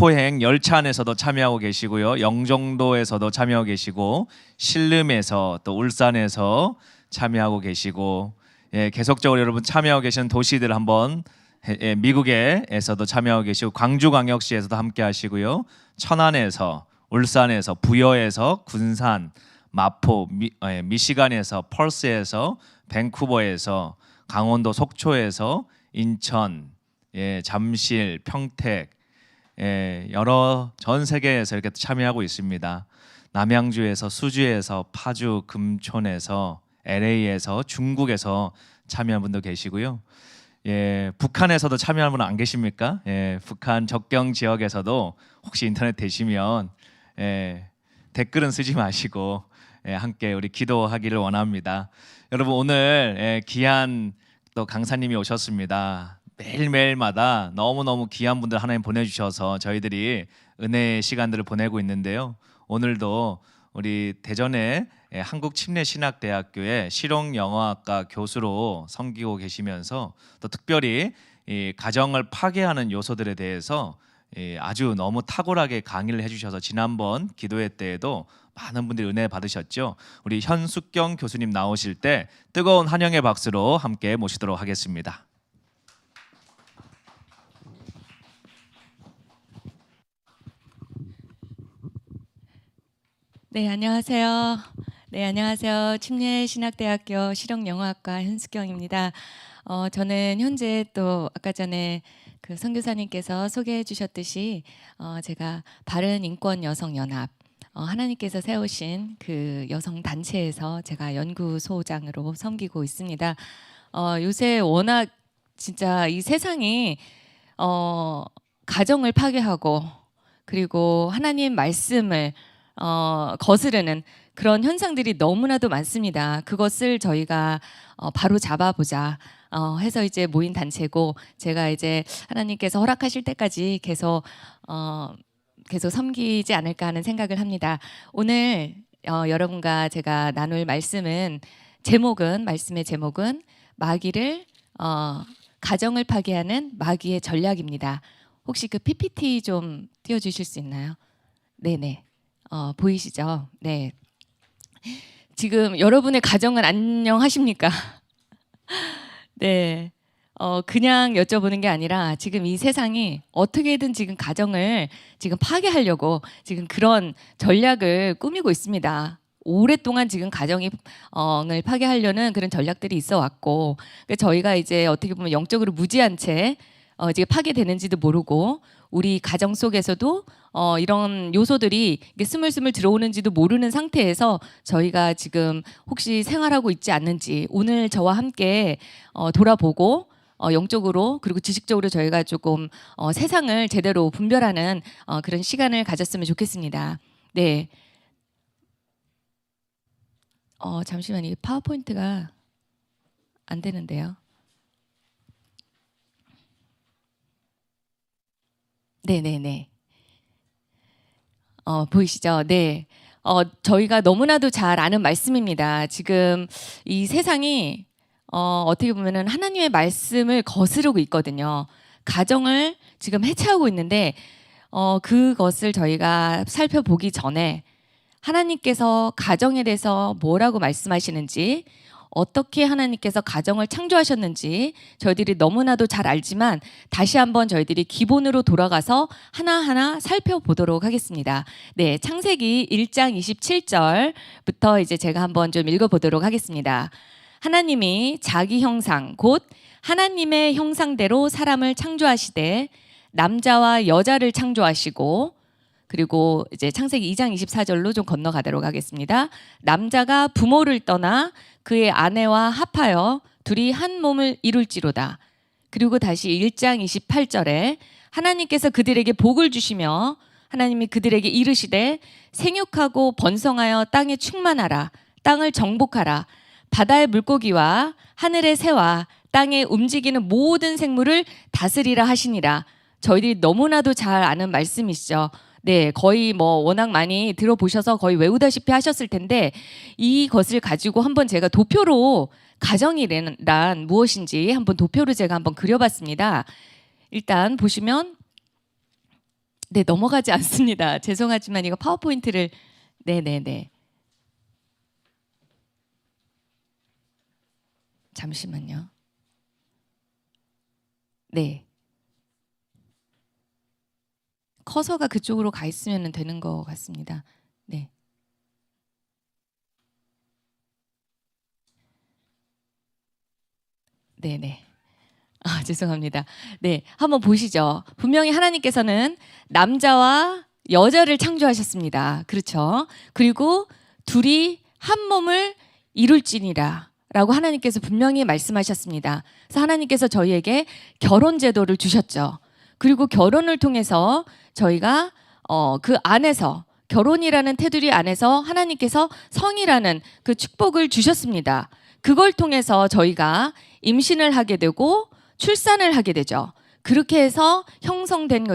육포행 열차 안에서도 참여하고 계시고요. 영종도에서도 참여하고 계시고 신림에서 또 울산에서 참여하고 계시고 계속적으로 여러분 참여하고 계시는 도시들 한번 미국에서도 참여하고 계시고 광주광역시에서도 함께 하시고요. 천안에서 울산에서 부여에서 군산 마포 미시간에서 펄스에서 밴쿠버에서 강원도 속초에서 인천 잠실 평택 여러 전 세계에서 이렇게 참여하고 있습니다. 남양주에서 수주에서 파주 금촌에서 LA에서 중국에서 참여한 분도 계시고요. 북한에서도 참여하는 분은 안 계십니까? 북한 적경 지역에서도 혹시 인터넷 되시면 댓글은 쓰지 마시고 함께 우리 기도하기를 원합니다. 여러분 오늘 귀한 또 강사님이 오셨습니다. 매일매일마다 너무너무 귀한 분들 하나님 보내주셔서 저희들이 은혜의 시간들을 보내고 있는데요. 오늘도 우리 대전의 한국침례신학대학교의 실용영어학과 교수로 섬기고 계시면서 또 특별히 이 가정을 파괴하는 요소들에 대해서 아주 너무 탁월하게 강의를 해주셔서 지난번 기도회 때에도 많은 분들이 은혜 받으셨죠. 우리 현숙경 교수님 나오실 때 뜨거운 환영의 박수로 함께 모시도록 하겠습니다. 네, 안녕하세요. 네, 안녕하세요. 침례신학대학교 실용영어학과 현숙경입니다. 저는 현재 또 아까 전에 그 선교사님께서 소개해 주셨듯이 제가 바른인권여성연합 하나님께서 세우신 그 여성 단체에서 제가 연구소장으로 섬기고 있습니다. 요새 워낙 진짜 이 세상이 가정을 파괴하고 그리고 하나님 말씀을 거스르는 그런 현상들이 너무나도 많습니다. 그것을 저희가 바로 잡아보자 해서 이제 모인 단체고 제가 이제 하나님께서 허락하실 때까지 계속 섬기지 않을까 하는 생각을 합니다. 오늘 여러분과 제가 나눌 말씀의 제목은 마귀를 가정을 파괴하는 마귀의 전략입니다. 혹시 그 PPT 좀 띄워주실 수 있나요? 네네. 보이시죠? 네. 지금 여러분의 가정은 안녕하십니까? 네. 그냥 여쭤보는 게 아니라 지금 이 세상이 어떻게든 지금 가정을 지금 파괴하려고 지금 그런 전략을 꾸미고 있습니다. 오랫동안 지금 가정을 파괴하려는 그런 전략들이 있어 왔고 저희가 이제 어떻게 보면 영적으로 무지한 채 지금 파괴되는지도 모르고 우리 가정 속에서도 이런 요소들이 스물스물 들어오는지도 모르는 상태에서 저희가 지금 혹시 생활하고 있지 않는지 오늘 저와 함께 돌아보고 영적으로 그리고 지식적으로 저희가 조금 세상을 제대로 분별하는 그런 시간을 가졌으면 좋겠습니다. 네. 잠시만 이 파워포인트가 안 되는데요. 네네네. 보이시죠? 네. 저희가 너무나도 잘 아는 말씀입니다. 지금 이 세상이 어떻게 보면은 하나님의 말씀을 거스르고 있거든요. 가정을 지금 해체하고 있는데 그것을 저희가 살펴보기 전에 하나님께서 가정에 대해서 뭐라고 말씀하시는지 어떻게 하나님께서 가정을 창조하셨는지 저희들이 너무나도 잘 알지만 다시 한번 저희들이 기본으로 돌아가서 하나하나 살펴보도록 하겠습니다. 네, 창세기 1장 27절부터 이제 제가 한번 좀 읽어보도록 하겠습니다. 하나님이 자기 형상 곧 하나님의 형상대로 사람을 창조하시되 남자와 여자를 창조하시고 그리고 이제 창세기 2장 24절로 좀 건너가도록 하겠습니다. 남자가 부모를 떠나 그의 아내와 합하여 둘이 한 몸을 이룰지로다. 그리고 다시 1장 28절에 하나님께서 그들에게 복을 주시며 하나님이 그들에게 이르시되 생육하고 번성하여 땅에 충만하라. 땅을 정복하라. 바다의 물고기와 하늘의 새와 땅에 움직이는 모든 생물을 다스리라 하시니라. 저희들이 너무나도 잘 아는 말씀이시죠. 네, 거의 뭐 워낙 많이 들어보셔서 거의 외우다시피 하셨을 텐데 이것을 가지고 한번 제가 도표로 가정이란 무엇인지 한번 도표로 제가 한번 그려봤습니다. 일단 보시면 네, 넘어가지 않습니다. 죄송하지만 이거 파워포인트를 네네네. 잠시만요. 네. 커서가 그쪽으로 가 있으면 되는 것 같습니다. 네. 네네. 아, 죄송합니다. 네, 한번 보시죠. 분명히 하나님께서는 남자와 여자를 창조하셨습니다. 그렇죠? 그리고 둘이 한 몸을 이룰지니라 라고 하나님께서 분명히 말씀하셨습니다. 그래서 하나님께서 저희에게 결혼 제도를 주셨죠. 그리고 결혼을 통해서 저희가 그 안에서 결혼이라는 테두리 안에서 하나님께서 성이라는 그 축복을 주셨습니다. 그걸 통해서 저희가 임신을 하게 되고 출산을 하게 되죠. 그렇게 해서 형성된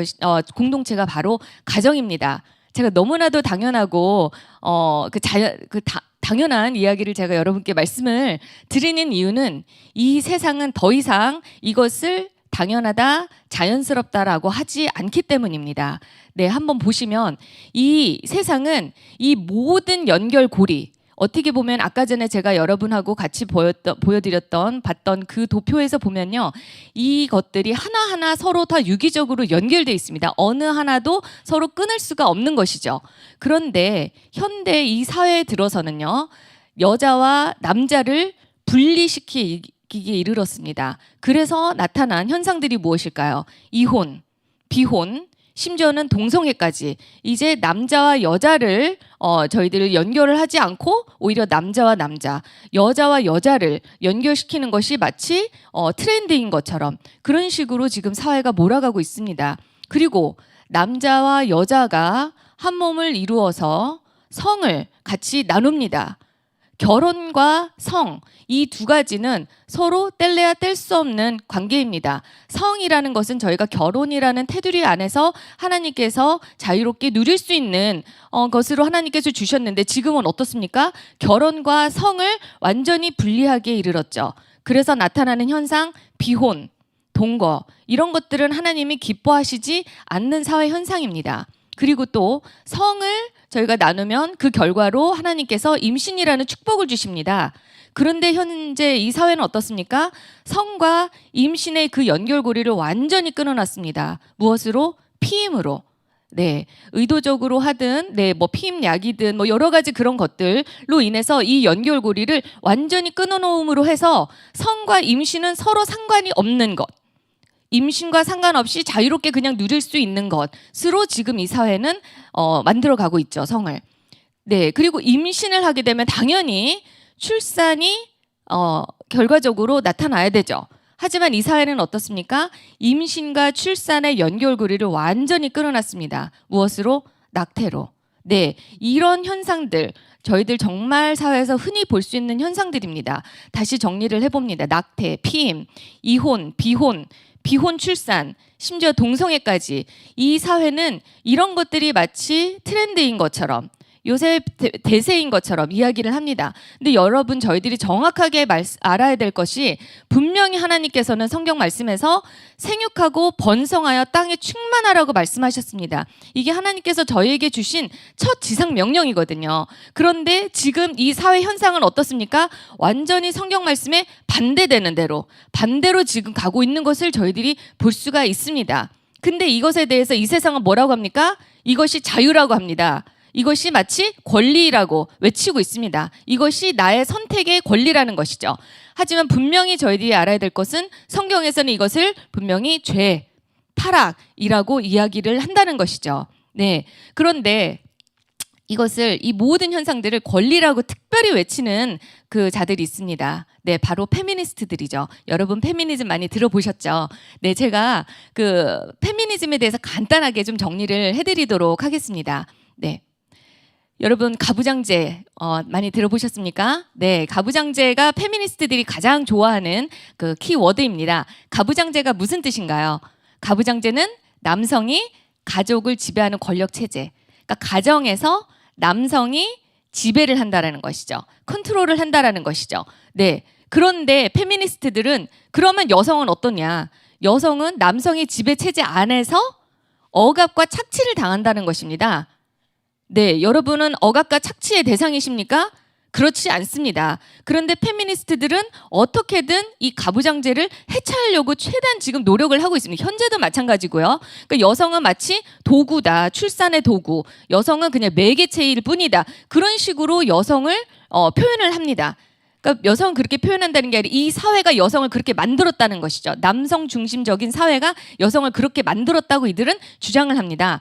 공동체가 바로 가정입니다. 제가 너무나도 당연하고 당연한 이야기를 제가 여러분께 말씀을 드리는 이유는 이 세상은 더 이상 이것을 당연하다, 자연스럽다라고 하지 않기 때문입니다. 네, 한번 보시면 이 세상은 이 모든 연결고리, 어떻게 보면 아까 전에 제가 여러분하고 같이 봤던 그 도표에서 보면요, 이것들이 하나하나 서로 다 유기적으로 연결되어 있습니다. 어느 하나도 서로 끊을 수가 없는 것이죠. 그런데 현대 이 사회에 들어서는요, 여자와 남자를 분리시키기에 이르렀습니다. 그래서 나타난 현상들이 무엇일까요? 이혼, 비혼, 심지어는 동성애까지. 이제 남자와 여자를 저희들 연결을 하지 않고 오히려 남자와 남자, 여자와 여자를 연결시키는 것이 마치 트렌드인 것처럼 그런 식으로 지금 사회가 몰아가고 있습니다. 그리고 남자와 여자가 한 몸을 이루어서 성을 같이 나눕니다. 결혼과 성, 이 두 가지는 서로 뗄래야 뗄 수 없는 관계입니다. 성이라는 것은 저희가 결혼이라는 테두리 안에서 하나님께서 자유롭게 누릴 수 있는 것으로 하나님께서 주셨는데, 지금은 어떻습니까? 결혼과 성을 완전히 분리하게 이르렀죠. 그래서 나타나는 현상, 비혼, 동거, 이런 것들은 하나님이 기뻐하시지 않는 사회 현상입니다. 그리고 또 성을 저희가 나누면 그 결과로 하나님께서 임신이라는 축복을 주십니다. 그런데 현재 이 사회는 어떻습니까? 성과 임신의 그 연결고리를 완전히 끊어놨습니다. 무엇으로? 피임으로. 네, 의도적으로 하든, 네, 뭐 피임약이든, 뭐 여러 가지 그런 것들로 인해서 이 연결고리를 완전히 끊어놓음으로 해서 성과 임신은 서로 상관이 없는 것, 임신과 상관없이 자유롭게 그냥 누릴 수 있는 것으로 지금 이 사회는 만들어가고 있죠, 성을. 네, 그리고 임신을 하게 되면 당연히 출산이 결과적으로 나타나야 되죠. 하지만 이 사회는 어떻습니까? 임신과 출산의 연결고리를 완전히 끊어놨습니다. 무엇으로? 낙태로. 네, 이런 현상들 저희들 정말 사회에서 흔히 볼 수 있는 현상들입니다. 다시 정리를 해봅니다. 낙태, 피임, 이혼, 비혼, 비혼 출산, 심지어 동성애까지. 이 사회는 이런 것들이 마치 트렌드인 것처럼, 요새 대세인 것처럼 이야기를 합니다. 근데 여러분, 저희들이 정확하게 알아야 될 것이, 분명히 하나님께서는 성경 말씀에서 생육하고 번성하여 땅에 충만하라고 말씀하셨습니다. 이게 하나님께서 저희에게 주신 첫 지상 명령이거든요. 그런데 지금 이 사회 현상은 어떻습니까? 완전히 성경 말씀에 반대되는 대로, 반대로 지금 가고 있는 것을 저희들이 볼 수가 있습니다. 근데 이것에 대해서 이 세상은 뭐라고 합니까? 이것이 자유라고 합니다. 이것이 마치 권리라고 외치고 있습니다. 이것이 나의 선택의 권리라는 것이죠. 하지만 분명히 저희들이 알아야 될 것은, 성경에서는 이것을 분명히 죄, 타락이라고 이야기를 한다는 것이죠. 네. 그런데 이것을, 이 모든 현상들을 권리라고 특별히 외치는 그 자들이 있습니다. 네, 바로 페미니스트들이죠. 여러분 페미니즘 많이 들어보셨죠? 네, 제가 그 페미니즘에 대해서 간단하게 좀 정리를 해드리도록 하겠습니다. 네. 여러분 가부장제 많이 들어보셨습니까? 네, 가부장제가 페미니스트들이 가장 좋아하는 그 키워드입니다. 가부장제가 무슨 뜻인가요? 가부장제는 남성이 가족을 지배하는 권력 체제. 그러니까 가정에서 남성이 지배를 한다라는 것이죠. 컨트롤을 한다라는 것이죠. 네. 그런데 페미니스트들은, 그러면 여성은 어떠냐? 여성은 남성의 지배 체제 안에서 억압과 착취를 당한다는 것입니다. 네, 여러분은 억압과 착취의 대상이십니까? 그렇지 않습니다. 그런데 페미니스트들은 어떻게든 이 가부장제를 해체하려고 최대한 지금 노력을 하고 있습니다. 현재도 마찬가지고요. 그러니까 여성은 마치 도구다, 출산의 도구. 여성은 그냥 매개체일 뿐이다. 그런 식으로 여성을 표현을 합니다. 그러니까 여성은 그렇게 표현한다는 게 아니라 이 사회가 여성을 그렇게 만들었다는 것이죠. 남성 중심적인 사회가 여성을 그렇게 만들었다고 이들은 주장을 합니다.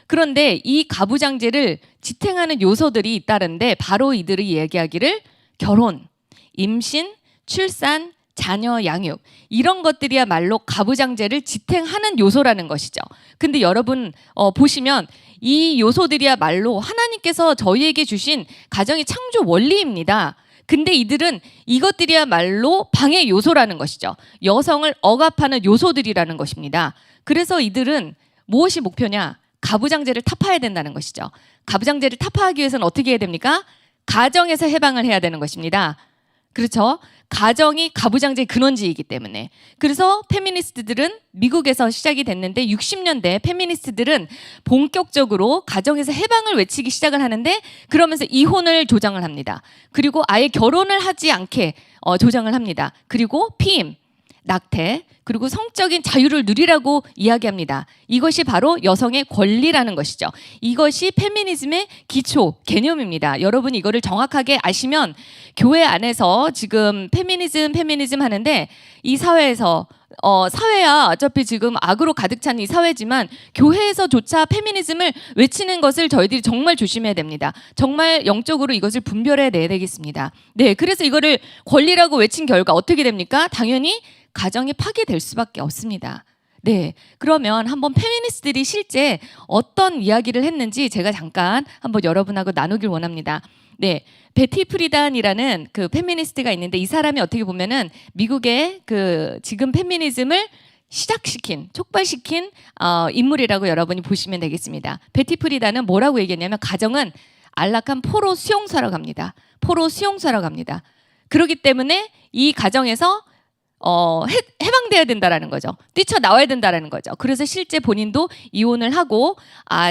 그런데 이 가부장제를 지탱하는 요소들이 있다는데 바로 이들이 이야기하기를 결혼, 임신, 출산, 자녀 양육 이런 것들이야말로 가부장제를 지탱하는 요소라는 것이죠. 근데 여러분 보시면 이 요소들이야말로 하나님께서 저희에게 주신 가정의 창조 원리입니다. 근데 이들은 이것들이야말로 방해 요소라는 것이죠. 여성을 억압하는 요소들이라는 것입니다. 그래서 이들은 무엇이 목표냐? 가부장제를 타파해야 된다는 것이죠. 가부장제를 타파하기 위해서는 어떻게 해야 됩니까? 가정에서 해방을 해야 되는 것입니다. 그렇죠? 가정이 가부장제의 근원지이기 때문에. 그래서 페미니스트들은 미국에서 시작이 됐는데 60년대 페미니스트들은 본격적으로 가정에서 해방을 외치기 시작을 하는데 그러면서 이혼을 조장을 합니다. 그리고 아예 결혼을 하지 않게 조장을 합니다. 그리고 피임, 낙태, 그리고 성적인 자유를 누리라고 이야기합니다. 이것이 바로 여성의 권리라는 것이죠. 이것이 페미니즘의 기초 개념입니다. 여러분 이거를 정확하게 아시면 교회 안에서 지금 페미니즘 하는데 이 사회에서 사회야 어차피 지금 악으로 가득 찬 이 사회지만 교회에서조차 페미니즘을 외치는 것을 저희들이 정말 조심해야 됩니다. 정말 영적으로 이것을 분별해 내야 되겠습니다. 네, 그래서 이거를 권리라고 외친 결과 어떻게 됩니까? 당연히 가정이 파괴될 수밖에 없습니다. 네, 그러면 한번 페미니스트들이 실제 어떤 이야기를 했는지 제가 잠깐 한번 여러분하고 나누길 원합니다. 네, 베티 프리단이라는 그 페미니스트가 있는데 이 사람이 어떻게 보면은 미국의 그 지금 페미니즘을 시작시킨, 촉발시킨 인물이라고 여러분이 보시면 되겠습니다. 베티 프리단은 뭐라고 얘기했냐면 가정은 안락한 포로 수용소라고 합니다. 포로 수용소라고 합니다. 그렇기 때문에 이 가정에서 해방돼야 된다라는 거죠. 뛰쳐나와야 된다라는 거죠. 그래서 실제 본인도 이혼을 하고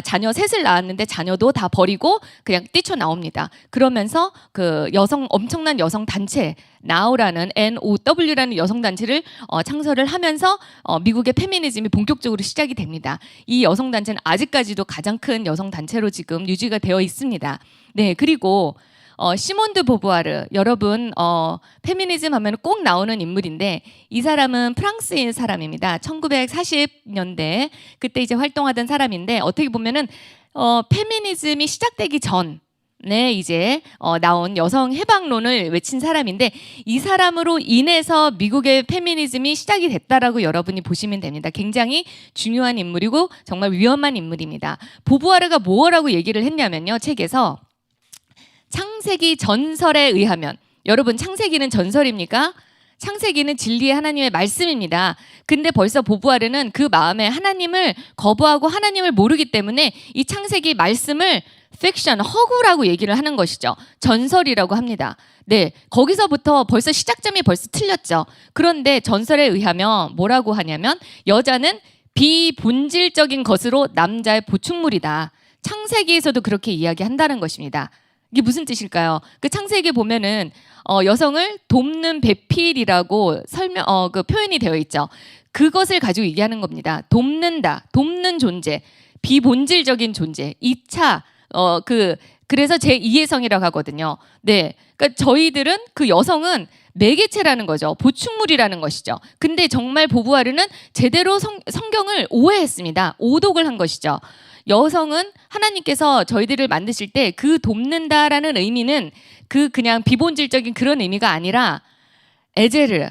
자녀 셋을 낳았는데 자녀도 다 버리고 그냥 뛰쳐나옵니다. 그러면서 그 엄청난 여성 단체 NOW라는 NOW라는 여성 단체를 창설을 하면서 미국의 페미니즘이 본격적으로 시작이 됩니다. 이 여성 단체는 아직까지도 가장 큰 여성 단체로 지금 유지가 되어 있습니다. 네, 그리고 시몬 드 보부아르 여러분 페미니즘 하면 꼭 나오는 인물인데 이 사람은 프랑스인 사람입니다. 1940년대 그때 이제 활동하던 사람인데 어떻게 보면은 페미니즘이 시작되기 전에 이제 나온 여성 해방론을 외친 사람인데 이 사람으로 인해서 미국의 페미니즘이 시작이 됐다라고 여러분이 보시면 됩니다. 굉장히 중요한 인물이고 정말 위험한 인물입니다. 보부아르가 뭐라고 얘기를 했냐면요. 책에서 창세기 전설에 의하면 여러분 창세기는 전설입니까? 창세기는 진리의 하나님의 말씀입니다. 근데 벌써 보부아르는 그 마음에 하나님을 거부하고 하나님을 모르기 때문에 이 창세기 말씀을 픽션, 허구라고 얘기를 하는 것이죠. 전설이라고 합니다. 네, 거기서부터 벌써 시작점이 벌써 틀렸죠. 그런데 전설에 의하면 뭐라고 하냐면 여자는 비본질적인 것으로 남자의 보충물이다. 창세기에서도 그렇게 이야기한다는 것입니다. 이게 무슨 뜻일까요? 그 창세기에 보면은 여성을 돕는 배필이라고 그 표현이 되어 있죠. 그것을 가지고 얘기하는 겁니다. 돕는다, 돕는 존재, 비본질적인 존재. 2차 그래서 제2의 성이라고 하거든요. 네, 그러니까 저희들은 그 여성은 매개체라는 거죠. 보충물이라는 것이죠. 근데 정말 보부아르는 제대로 성경을 오해했습니다. 오독을 한 것이죠. 여성은 하나님께서 저희들을 만드실 때 그 돕는다라는 의미는 그냥 비본질적인 그런 의미가 아니라 에제르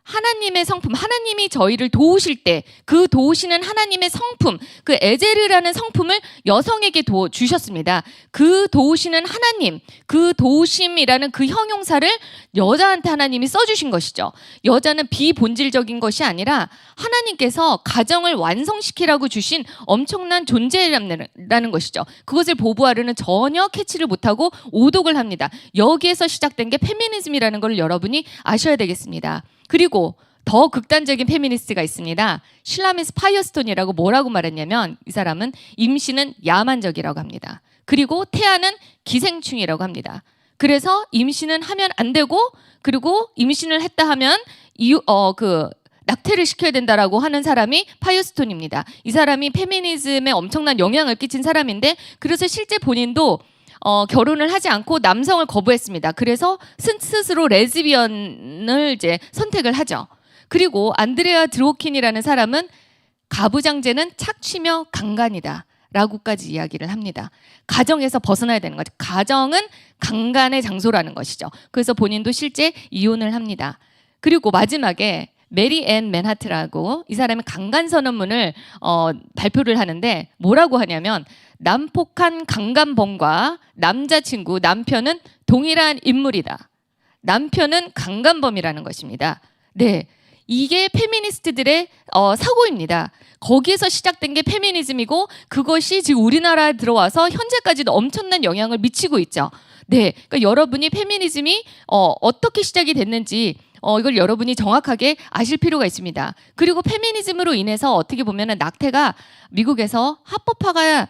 하나님의 성품, 하나님이 저희를 도우실 때 그 도우시는 하나님의 성품, 그 에제르라는 성품을 여성에게 주셨습니다. 그 도우시는 하나님, 그 도우심이라는 그 형용사를 여자한테 하나님이 써주신 것이죠. 여자는 비본질적인 것이 아니라 하나님께서 가정을 완성시키라고 주신 엄청난 존재라는 것이죠. 그것을 보부아르는 전혀 캐치를 못하고 오독을 합니다. 여기에서 시작된 게 페미니즘이라는 걸 여러분이 아셔야 되겠습니다. 그리고 더 극단적인 페미니스트가 있습니다. 슐라미스 파이어스톤이라고 뭐라고 말했냐면 이 사람은 임신은 야만적이라고 합니다. 그리고 태아는 기생충이라고 합니다. 그래서 임신은 하면 안 되고 그리고 임신을 했다 하면 낙태를 시켜야 된다라고 하는 사람이 파이어스톤입니다. 이 사람이 페미니즘에 엄청난 영향을 끼친 사람인데 그래서 실제 본인도 결혼을 하지 않고 남성을 거부했습니다. 그래서 스스로 레즈비언을 이제 선택을 하죠. 그리고 안드레아 드로킨이라는 사람은 가부장제는 착취며 강간이다 라고까지 이야기를 합니다. 가정에서 벗어나야 되는 거죠. 가정은 강간의 장소라는 것이죠. 그래서 본인도 실제 이혼을 합니다. 그리고 마지막에 메리 앤 맨하트라고 이 사람이 강간 선언문을 발표를 하는데 뭐라고 하냐면 난폭한 강간범과 남자친구, 남편은 동일한 인물이다. 남편은 강간범이라는 것입니다. 네, 이게 페미니스트들의 사고입니다. 거기에서 시작된 게 페미니즘이고 그것이 지금 우리나라에 들어와서 현재까지도 엄청난 영향을 미치고 있죠. 네, 그러니까 여러분이 페미니즘이 어떻게 시작이 됐는지 이걸 여러분이 정확하게 아실 필요가 있습니다. 그리고 페미니즘으로 인해서 어떻게 보면은 낙태가 미국에서 합법화가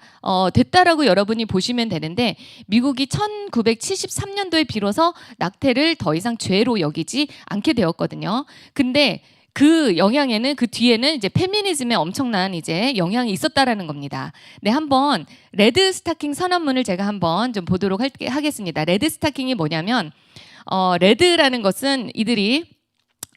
됐다라고 여러분이 보시면 되는데 미국이 1973년도에 비로소 낙태를 더 이상 죄로 여기지 않게 되었거든요. 근데 그 영향에는 그 뒤에는 이제 페미니즘에 엄청난 이제 영향이 있었다라는 겁니다. 네, 한번 레드 스타킹 선언문을 제가 한번 좀 보도록 하겠습니다. 레드 스타킹이 뭐냐면 레드라는 것은 이들이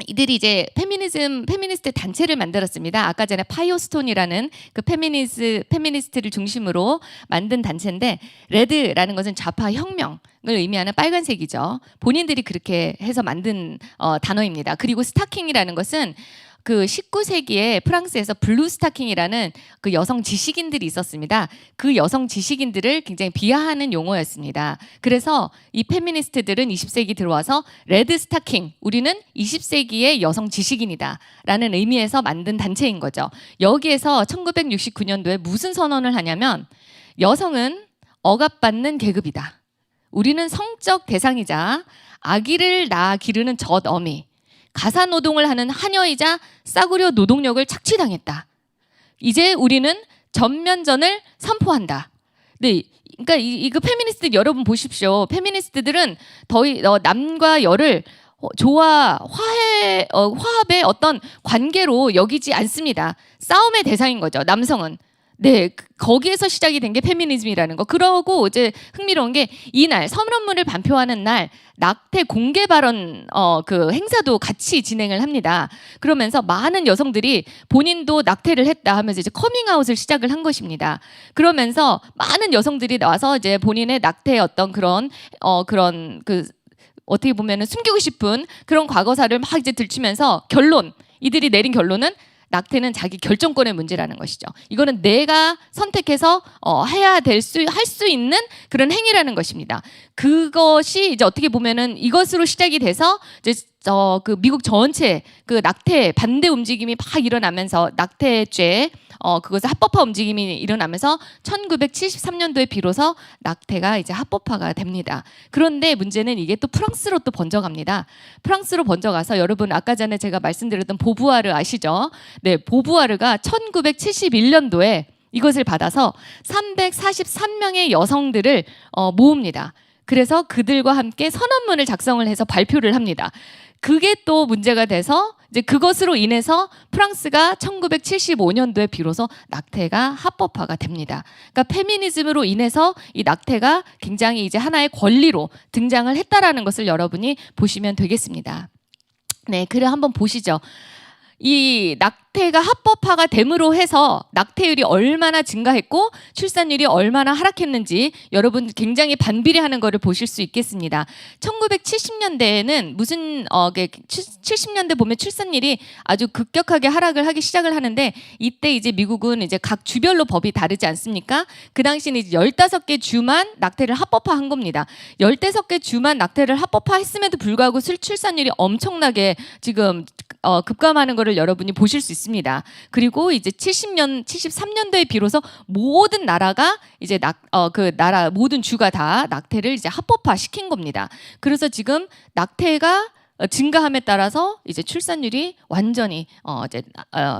이제 페미니스트 단체를 만들었습니다. 아까 전에 파이어스톤이라는 그 페미니스트를 중심으로 만든 단체인데 레드라는 것은 좌파 혁명을 의미하는 빨간색이죠. 본인들이 그렇게 해서 만든 단어입니다. 그리고 스타킹이라는 것은 그 19세기에 프랑스에서 블루 스타킹이라는 그 여성 지식인들이 있었습니다. 그 여성 지식인들을 굉장히 비하하는 용어였습니다. 그래서 이 페미니스트들은 20세기 들어와서 레드 스타킹, 우리는 20세기의 여성 지식인이다 라는 의미에서 만든 단체인 거죠. 여기에서 1969년도에 무슨 선언을 하냐면 여성은 억압받는 계급이다. 우리는 성적 대상이자 아기를 낳아 기르는 젖 어미, 가사 노동을 하는 하녀이자 싸구려 노동력을 착취당했다. 이제 우리는 전면전을 선포한다. 네, 그러니까 이거 페미니스트 여러분 보십시오. 페미니스트들은 남과 여를 화합의 어떤 관계로 여기지 않습니다. 싸움의 대상인 거죠. 남성은. 네, 거기에서 시작이 된 게 페미니즘이라는 거. 그러고 이제 흥미로운 게 이날 선언문을 발표하는 날 낙태 공개 발언 그 행사도 같이 진행을 합니다. 그러면서 많은 여성들이 본인도 낙태를 했다 하면서 이제 커밍아웃을 시작을 한 것입니다. 그러면서 많은 여성들이 나와서 이제 본인의 낙태의 어떤 그런 어떻게 보면은 숨기고 싶은 그런 과거사를 막 이제 들추면서 이들이 내린 결론은 낙태는 자기 결정권의 문제라는 것이죠. 이거는 내가 선택해서 할 수 있는 그런 행위라는 것입니다. 그것이 이제 어떻게 보면은 이것으로 시작이 돼서 이제 그 미국 전체 그 낙태 반대 움직임이 막 일어나면서 낙태죄 그것을 합법화 움직임이 일어나면서 1973년도에 비로소 낙태가 이제 합법화가 됩니다. 그런데 문제는 이게 또 프랑스로 또 번져갑니다. 프랑스로 번져가서 여러분 아까 전에 제가 말씀드렸던 보부아르 아시죠? 네, 보부아르가 1971년도에 이것을 받아서 343명의 여성들을 모읍니다. 그래서 그들과 함께 선언문을 작성을 해서 발표를 합니다. 그게 또 문제가 돼서 이제 그것으로 인해서 프랑스가 1975년도에 비로소 낙태가 합법화가 됩니다. 그러니까 페미니즘으로 인해서 이 낙태가 굉장히 이제 하나의 권리로 등장을 했다라는 것을 여러분이 보시면 되겠습니다. 네, 그래 한번 보시죠. 이 낙태가 합법화가 됨으로 해서 낙태율이 얼마나 증가했고 출산율이 얼마나 하락했는지 여러분 굉장히 반비례하는 것을 보실 수 있겠습니다. 1970년대에는 70년대 보면 출산율이 아주 급격하게 하락을 하기 시작을 하는데 이때 이제 미국은 이제 각 주별로 법이 다르지 않습니까? 그 당시는 이제 15개 주만 낙태를 합법화한 겁니다. 15개 주만 낙태를 합법화했음에도 불구하고 출산율이 엄청나게 지금 급감하는 것을 여러분이 보실 수 있습니다. 그리고 이제 73년도에 비로소 모든 나라가 이제 모든 주가 다 낙태를 이제 합법화 시킨 겁니다. 그래서 지금 낙태가 증가함에 따라서 이제 출산율이 완전히 이제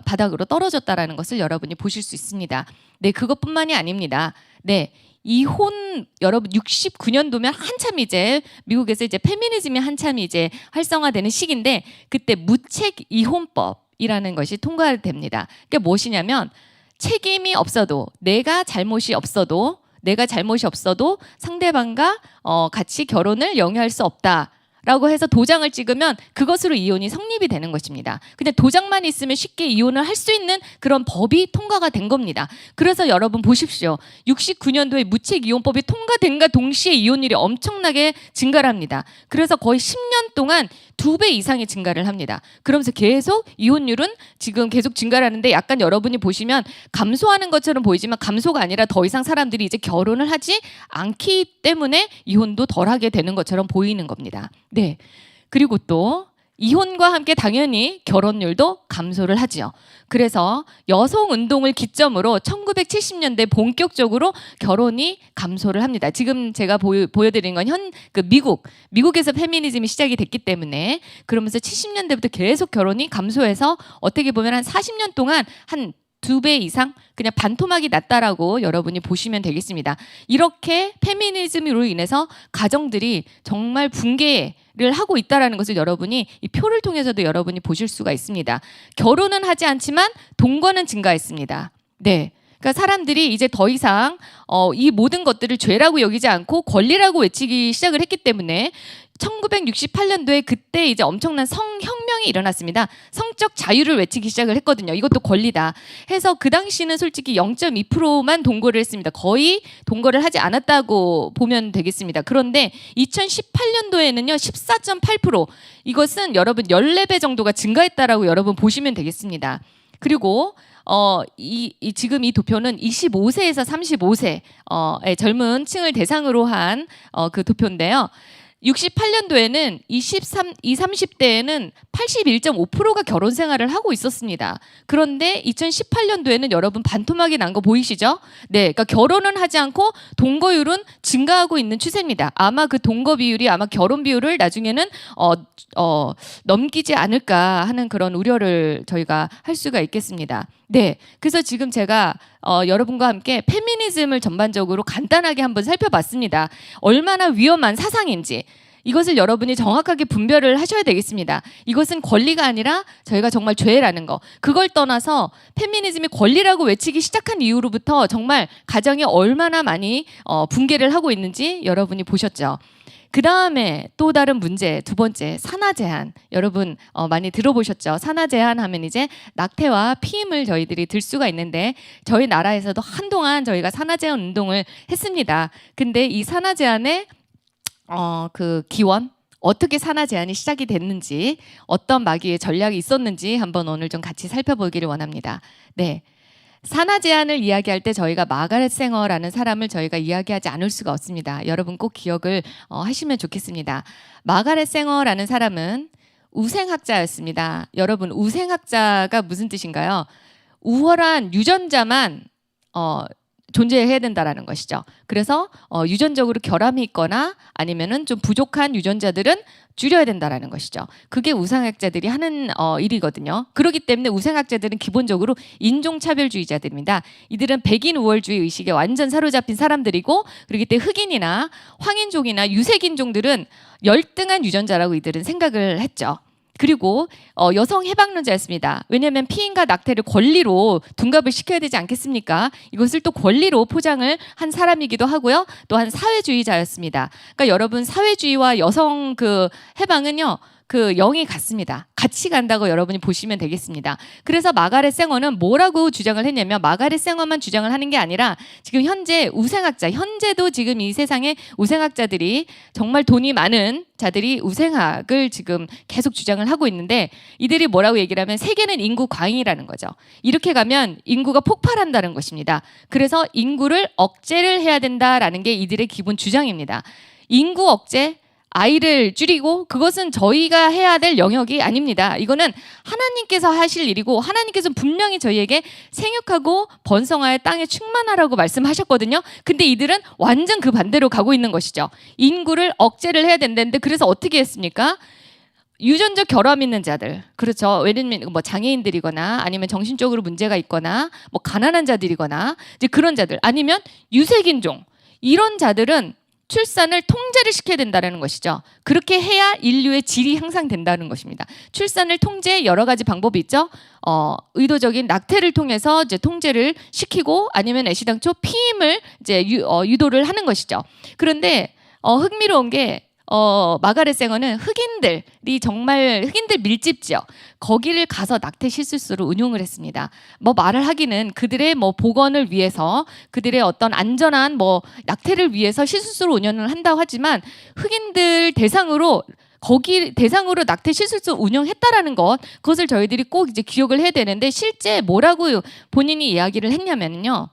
바닥으로 떨어졌다라는 것을 여러분이 보실 수 있습니다. 네, 그것뿐만이 아닙니다. 네. 이혼 여러분 69년도면 한참 이제 미국에서 이제 페미니즘이 한참 이제 활성화되는 시기인데 그때 무책 이혼법이라는 것이 통과됩니다. 그게 무엇이냐면 책임이 없어도 내가 잘못이 없어도 상대방과 같이 결혼을 영위할 수 없다. 라고 해서 도장을 찍으면 그것으로 이혼이 성립이 되는 것입니다. 그냥 도장만 있으면 쉽게 이혼을 할 수 있는 그런 법이 통과가 된 겁니다. 그래서 여러분 보십시오. 69년도에 무책이혼법이 통과된과 동시에 이혼율이 엄청나게 증가를 합니다. 그래서 거의 10년 동안 2배 이상의 증가를 합니다. 그러면서 계속 이혼율은 지금 계속 증가를 하는데 약간 여러분이 보시면 감소하는 것처럼 보이지만 감소가 아니라 더 이상 사람들이 이제 결혼을 하지 않기 때문에 이혼도 덜하게 되는 것처럼 보이는 겁니다. 네. 그리고 또 이혼과 함께 당연히 결혼율도 감소를 하지요. 그래서 여성 운동을 기점으로 1970년대 본격적으로 결혼이 감소를 합니다. 지금 제가 보여드린 건 미국에서 페미니즘이 시작이 됐기 때문에 그러면서 70년대부터 계속 결혼이 감소해서 어떻게 보면 한 40년 동안 한 2배 이상 그냥 반토막이 났다라고 여러분이 보시면 되겠습니다. 이렇게 페미니즘으로 인해서 가정들이 정말 붕괴를 하고 있다라는 것을 여러분이 이 표를 통해서도 여러분이 보실 수가 있습니다. 결혼은 하지 않지만 동거는 증가했습니다. 네. 그러니까 사람들이 이제 더 이상 이 모든 것들을 죄라고 여기지 않고 권리라고 외치기 시작을 했기 때문에 1968년도에 그때 이제 엄청난 성혁명이 일어났습니다. 성적 자유를 외치기 시작을 했거든요. 이것도 권리다 해서 그 당시는 솔직히 0.2%만 동거를 했습니다. 거의 동거를 하지 않았다고 보면 되겠습니다. 그런데 2018년도에는요 14.8%, 이것은 여러분 14배 정도가 증가했다라고 여러분 보시면 되겠습니다. 그리고 지금 이 도표는 25세에서 35세의 젊은 층을 대상으로 한 그 도표인데요. 68년도에는 30대에는 81.5%가 결혼 생활을 하고 있었습니다. 그런데 2018년도에는 여러분 반토막이 난 거 보이시죠? 네, 그러니까 결혼은 하지 않고 동거율은 증가하고 있는 추세입니다. 아마 그 동거 비율이 아마 결혼 비율을 나중에는 넘기지 않을까 하는 그런 우려를 저희가 할 수가 있겠습니다. 네, 그래서 지금 제가 여러분과 함께 페미니즘을 전반적으로 간단하게 한번 살펴봤습니다. 얼마나 위험한 사상인지 이것을 여러분이 정확하게 분별을 하셔야 되겠습니다. 이것은 권리가 아니라 저희가 정말 죄라는 거. 그걸 떠나서 페미니즘이 권리라고 외치기 시작한 이후로부터 정말 가정이 얼마나 많이 붕괴를 하고 있는지 여러분이 보셨죠. 그 다음에 또 다른 문제, 두 번째, 산하 제한. 여러분 많이 들어보셨죠? 산하 제한 하면 이제 낙태와 피임을 저희들이 들 수가 있는데 저희 나라에서도 한동안 저희가 산하 제한 운동을 했습니다. 근데 이 산하 제한의 그 기원, 어떻게 산하 제한이 시작이 됐는지, 어떤 마귀의 전략이 있었는지 한번 오늘 좀 같이 살펴보기를 원합니다. 네. 산하 제한을 이야기할 때 저희가 마가렛 쌩어라는 사람을 저희가 이야기하지 않을 수가 없습니다. 여러분 꼭 기억을 하시면 좋겠습니다. 마가렛 쌩어라는 사람은 우생학자였습니다. 여러분 우생학자가 무슨 뜻인가요? 우월한 유전자만 존재해야 된다라는 것이죠. 그래서 유전적으로 결함이 있거나 아니면은 좀 부족한 유전자들은 줄여야 된다라는 것이죠. 그게 우상학자들이 하는 일이거든요. 그렇기 때문에 우상학자들은 기본적으로 인종차별주의자들입니다. 이들은 백인 우월주의 의식에 완전 사로잡힌 사람들이고, 그렇기 때문에 흑인이나 황인종이나 유색인종들은 열등한 유전자라고 이들은 생각을 했죠. 그리고 여성 해방론자였습니다. 왜냐하면 피임과 낙태를 권리로 둔갑을 시켜야 되지 않겠습니까? 이것을 또 권리로 포장을 한 사람이기도 하고요. 또한 사회주의자였습니다. 그러니까 여러분 사회주의와 여성 그 해방은요. 그 영이 같습니다. 같이 간다고 여러분이 보시면 되겠습니다. 그래서 마가렛 쌩어는 뭐라고 주장을 했냐면, 마가렛 쌩어만 주장을 하는 게 아니라 지금 현재 우생학자, 현재도 지금 이 세상에 우생학자들이 정말 돈이 많은 자들이 우생학을 지금 계속 주장을 하고 있는데, 이들이 뭐라고 얘기를 하면 세계는 인구 과잉이라는 거죠. 이렇게 가면 인구가 폭발한다는 것입니다. 그래서 인구를 억제를 해야 된다라는 게 이들의 기본 주장입니다. 인구 억제, 아이를 줄이고, 그것은 저희가 해야 될 영역이 아닙니다. 이거는 하나님께서 하실 일이고, 하나님께서는 분명히 저희에게 생육하고 번성하여 땅에 충만하라고 말씀하셨거든요. 근데 이들은 완전 그 반대로 가고 있는 것이죠. 인구를 억제를 해야 된다는데, 그래서 어떻게 했습니까? 유전적 결함 있는 자들, 그렇죠. 왜냐면 뭐 장애인들이거나 아니면 정신적으로 문제가 있거나 뭐 가난한 자들이거나 이제 그런 자들, 아니면 유색인종, 이런 자들은 출산을 통제를 시켜야 된다는 것이죠. 그렇게 해야 인류의 질이 향상된다는 것입니다. 출산을 통제 여러 가지 방법이 있죠. 의도적인 낙태를 통해서 이제 통제를 시키고 아니면 애시당초 피임을 이제 유도를 하는 것이죠. 그런데 흥미로운 게 마가렛 쌩어는 흑인들이 정말 흑인들 밀집 지역 거기를 가서 낙태 시술소를 운용을 했습니다. 뭐 말을 하기는 그들의 뭐 복원을 위해서 그들의 어떤 안전한 뭐 낙태를 위해서 시술소를 운영을 한다고 하지만 흑인들 대상으로 거기 대상으로 낙태 시술소 운영했다라는 것, 그것을 저희들이 꼭 이제 기억을 해야 되는데, 실제 뭐라고 본인이 이야기를 했냐면요.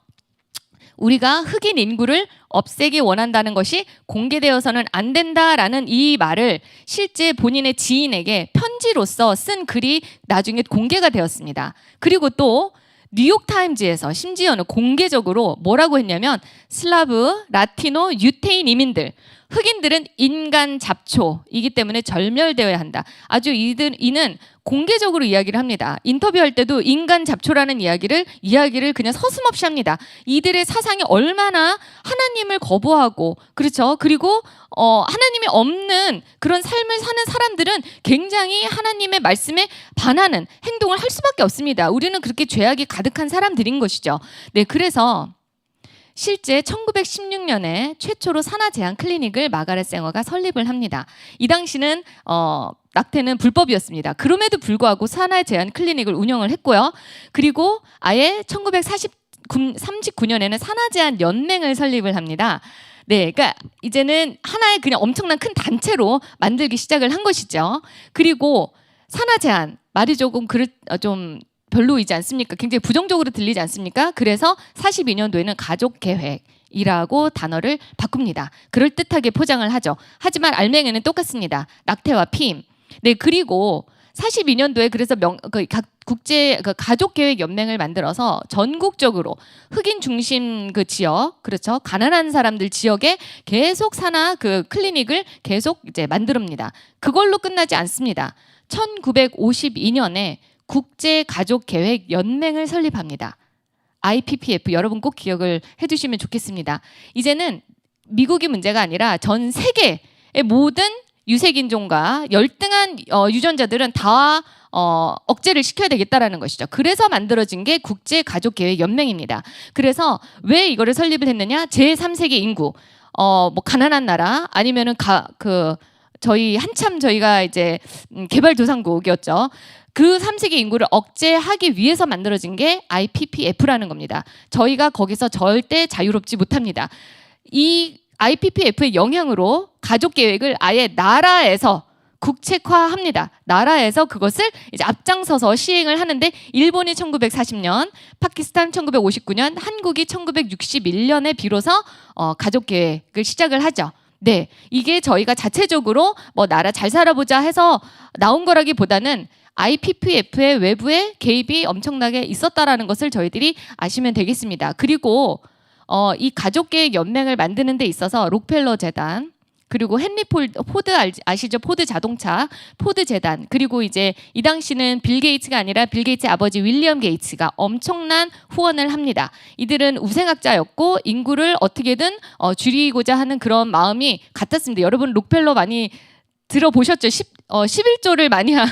우리가 흑인 인구를 없애기 원한다는 것이 공개되어서는 안 된다라는 이 말을 실제 본인의 지인에게 편지로서 쓴 글이 나중에 공개가 되었습니다. 그리고 또 뉴욕타임즈에서 심지어는 공개적으로 뭐라고 했냐면, 슬라브, 라티노, 유태인 이민들, 흑인들은 인간 잡초이기 때문에 절멸되어야 한다. 아주 이는 공개적으로 이야기를 합니다. 인터뷰할 때도 인간 잡초라는 이야기를 그냥 서슴없이 합니다. 이들의 사상이 얼마나 하나님을 거부하고, 그렇죠. 그리고 하나님이 없는 그런 삶을 사는 사람들은 굉장히 하나님의 말씀에 반하는 행동을 할 수밖에 없습니다. 우리는 그렇게 죄악이 가득한 사람들인 것이죠. 네, 그래서 실제 1916년에 최초로 산하 제한 클리닉을 마가렛 쌩어가 설립을 합니다. 이 당시는 낙태는 불법이었습니다. 그럼에도 불구하고 산하 제한 클리닉을 운영을 했고요. 그리고 아예 1939년에는 산하 제한 연맹을 설립을 합니다. 네, 그러니까 이제는 하나의 그냥 엄청난 큰 단체로 만들기 시작을 한 것이죠. 그리고 산하 제한, 말이 조금 좀 별로이지 않습니까? 굉장히 부정적으로 들리지 않습니까? 그래서 42년도에는 가족 계획이라고 단어를 바꿉니다. 그럴듯하게 포장을 하죠. 하지만 알맹이는 똑같습니다. 낙태와 피임. 네, 그리고 42년도에 그래서 국제 가족 계획 연맹을 만들어서 전국적으로 흑인 중심 그 지역, 그렇죠, 가난한 사람들 지역에 계속 산하 그 클리닉을 계속 이제 만듭니다. 그걸로 끝나지 않습니다. 1952년에 국제가족계획연맹을 설립합니다. IPPF, 여러분 꼭 기억을 해두시면 좋겠습니다. 이제는 미국이 문제가 아니라 전 세계의 모든 유색인종과 열등한 유전자들은 다 억제를 시켜야 되겠다라는 것이죠. 그래서 만들어진 게 국제가족계획연맹입니다. 그래서 왜 이거를 설립을 했느냐? 제3세계 인구, 뭐 가난한 나라, 아니면은 저희가 이제 개발도상국이었죠. 그 3세계 인구를 억제하기 위해서 만들어진 게 IPPF라는 겁니다. 저희가 거기서 절대 자유롭지 못합니다. 이 IPPF의 영향으로 가족 계획을 아예 나라에서 국책화합니다. 나라에서 그것을 이제 앞장서서 시행을 하는데, 일본이 1940년, 파키스탄 1959년, 한국이 1961년에 비로소 가족 계획을 시작을 하죠. 네, 이게 저희가 자체적으로 뭐 나라 잘 살아보자 해서 나온 거라기보다는 IPPF의 외부에 개입이 엄청나게 있었다라는 것을 저희들이 아시면 되겠습니다. 그리고 이 가족계획 연맹을 만드는 데 있어서 록펠러 재단, 그리고 헨리 포드 아시죠? 포드 자동차, 포드 재단, 그리고 이제 이 당시는 빌 게이츠가 아니라 빌 게이츠의 아버지 윌리엄 게이츠가 엄청난 후원을 합니다. 이들은 우생학자였고 인구를 어떻게든 줄이고자 하는 그런 마음이 같았습니다. 여러분 록펠러 많이 들어보셨죠? 11조를 많이 한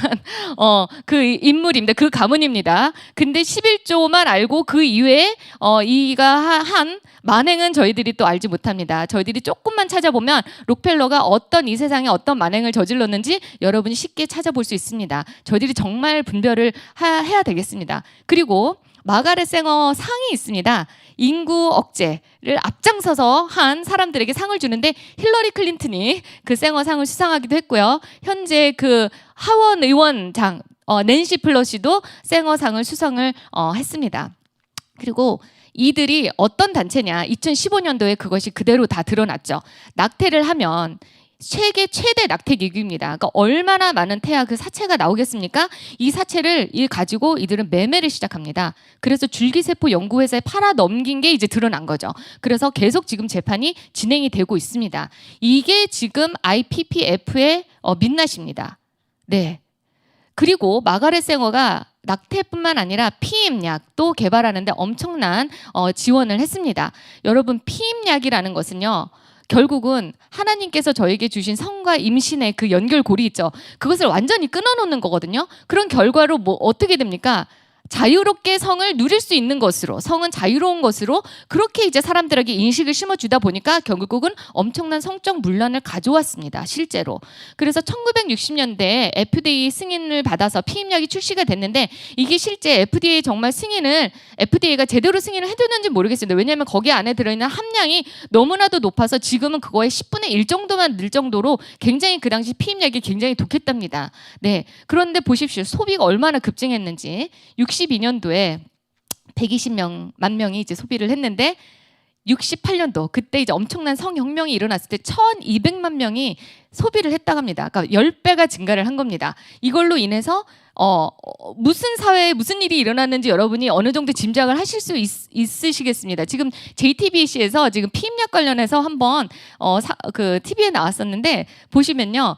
그 인물입니다. 그 가문입니다. 근데 11조만 알고 그 이외에 이가 한 만행은 저희들이 또 알지 못합니다. 저희들이 조금만 찾아보면 록펠러가 어떤 이 세상에 어떤 만행을 저질렀는지 여러분이 쉽게 찾아볼 수 있습니다. 저희들이 정말 분별을 해야 되겠습니다. 그리고 마가렛 쌩어 상이 있습니다. 인구 억제를 앞장서서 한 사람들에게 상을 주는데, 힐러리 클린턴이 그 쌩어 상을 수상하기도 했고요. 현재 그 하원 의원장 낸시 플러시도 쌩어 상을 수상을 했습니다. 그리고 이들이 어떤 단체냐? 2015년도에 그것이 그대로 다 드러났죠. 낙태를 하면 세계 최대 낙태 기구입니다. 그러니까 얼마나 많은 태아 그 사체가 나오겠습니까? 이 사체를 가지고 이들은 매매를 시작합니다. 그래서 줄기세포 연구회사에 팔아 넘긴 게 이제 드러난 거죠. 그래서 계속 지금 재판이 진행이 되고 있습니다. 이게 지금 IPPF의 민낯입니다. 네. 그리고 마가렛 쌩어가 낙태뿐만 아니라 피임약도 개발하는데 엄청난 지원을 했습니다. 여러분, 피임약이라는 것은요. 결국은 하나님께서 저에게 주신 성과 임신의 그 연결고리 있죠. 그것을 완전히 끊어놓는 거거든요. 그런 결과로 뭐 어떻게 됩니까? 자유롭게 성을 누릴 수 있는 것으로, 성은 자유로운 것으로 그렇게 이제 사람들에게 인식을 심어주다 보니까 결국은 엄청난 성적 문란을 가져왔습니다. 실제로. 그래서 1960년대에 FDA 승인을 받아서 피임약이 출시가 됐는데 이게 실제 FDA 정말 승인을 FDA가 제대로 승인을 해줬는지 모르겠습니다. 왜냐하면 거기 안에 들어있는 함량이 너무나도 높아서 지금은 그거의 10분의 1 정도만 늘 정도로 굉장히 그 당시 피임약이 굉장히 독했답니다. 네. 그런데 보십시오. 소비가 얼마나 급증했는지. 62년도에 120만 명이 이제 소비를 했는데 68년도 그때 이제 엄청난 성혁명이 일어났을 때 1200만 명이 소비를 했다고 합니다. 그러니까 10배가 증가를 한 겁니다. 이걸로 인해서 무슨 사회에 무슨 일이 일어났는지 여러분이 어느 정도 짐작을 하실 수 있으시겠습니다. 지금 JTBC에서 지금 피임약 관련해서 한번 그 TV에 나왔었는데 보시면요.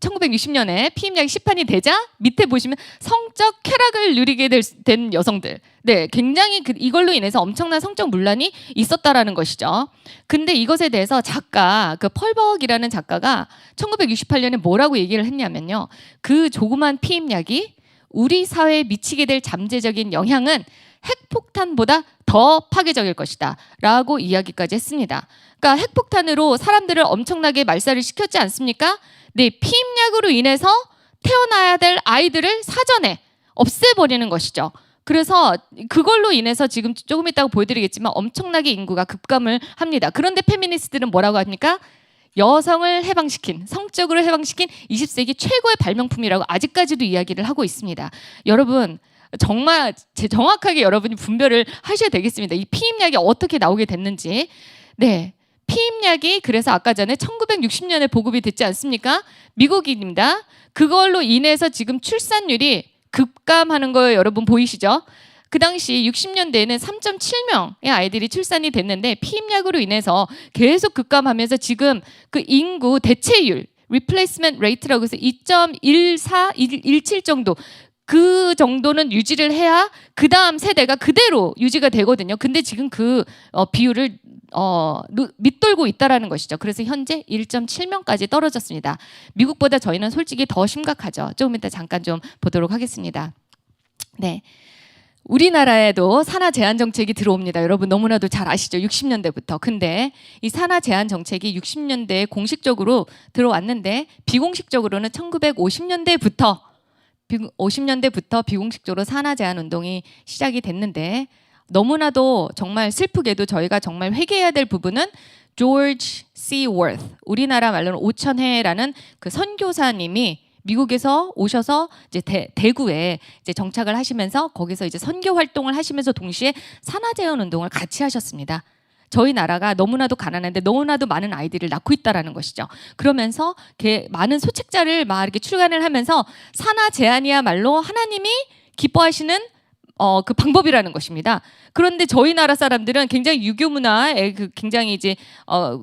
1960년에 피임약이 시판이 되자 밑에 보시면 성적 쾌락을 누리게 된 여성들. 네, 굉장히 이걸로 인해서 엄청난 성적 문란이 있었다라는 것이죠. 근데 이것에 대해서 작가 그 펄벅이라는 작가가 1968년에 뭐라고 얘기를 했냐면요. 그 조그만 피임약이 우리 사회에 미치게 될 잠재적인 영향은 핵폭탄보다 더 파괴적일 것이다 라고 이야기까지 했습니다. 그러니까 핵폭탄으로 사람들을 엄청나게 말살을 시켰지 않습니까? 네, 피임약으로 인해서 태어나야 될 아이들을 사전에 없애버리는 것이죠. 그래서 그걸로 인해서 지금 조금 이따가 보여드리겠지만 엄청나게 인구가 급감을 합니다. 그런데 페미니스트들은 뭐라고 합니까? 여성을 해방시킨, 성적으로 해방시킨 20세기 최고의 발명품이라고 아직까지도 이야기를 하고 있습니다. 여러분, 정말 정확하게 여러분이 분별을 하셔야 되겠습니다. 이 피임약이 어떻게 나오게 됐는지. 네, 피임약이 그래서 아까 전에 1960년에 보급이 됐지 않습니까? 미국입니다. 그걸로 인해서 지금 출산율이 급감하는 거 여러분 보이시죠? 그 당시 60년대에는 3.7명의 아이들이 출산이 됐는데 피임약으로 인해서 계속 급감하면서 지금 그 인구 대체율 replacement rate라고 해서 2.14, 17 정도 그 정도는 유지를 해야 그 다음 세대가 그대로 유지가 되거든요. 근데 지금 그 비율을 밑돌고 있다라는 것이죠. 그래서 현재 1.7명까지 떨어졌습니다. 미국보다 저희는 솔직히 더 심각하죠. 조금 이따 잠깐 좀 보도록 하겠습니다. 네. 우리나라에도 산하 제한 정책이 들어옵니다. 여러분 너무나도 잘 아시죠? 60년대부터. 근데 이 산하 제한 정책이 60년대에 공식적으로 들어왔는데 비공식적으로는 1950년대부터 비공식적으로 산하 제한 운동이 시작이 됐는데 너무나도 정말 슬프게도 저희가 정말 회개해야 될 부분은 조지 C. 워드, 우리나라 말로는 오천해라는 그 선교사님이 미국에서 오셔서 이제 대구에 이제 정착을 하시면서 거기서 이제 선교 활동을 하시면서 동시에 산하 제한 운동을 같이 하셨습니다. 저희 나라가 너무나도 가난한데 너무나도 많은 아이들을 낳고 있다라는 것이죠. 그러면서 많은 소책자를 막 이렇게 출간을 하면서 산하 제한이야말로 하나님이 기뻐하시는 그 방법이라는 것입니다. 그런데 저희 나라 사람들은 굉장히 유교 문화에 굉장히 이제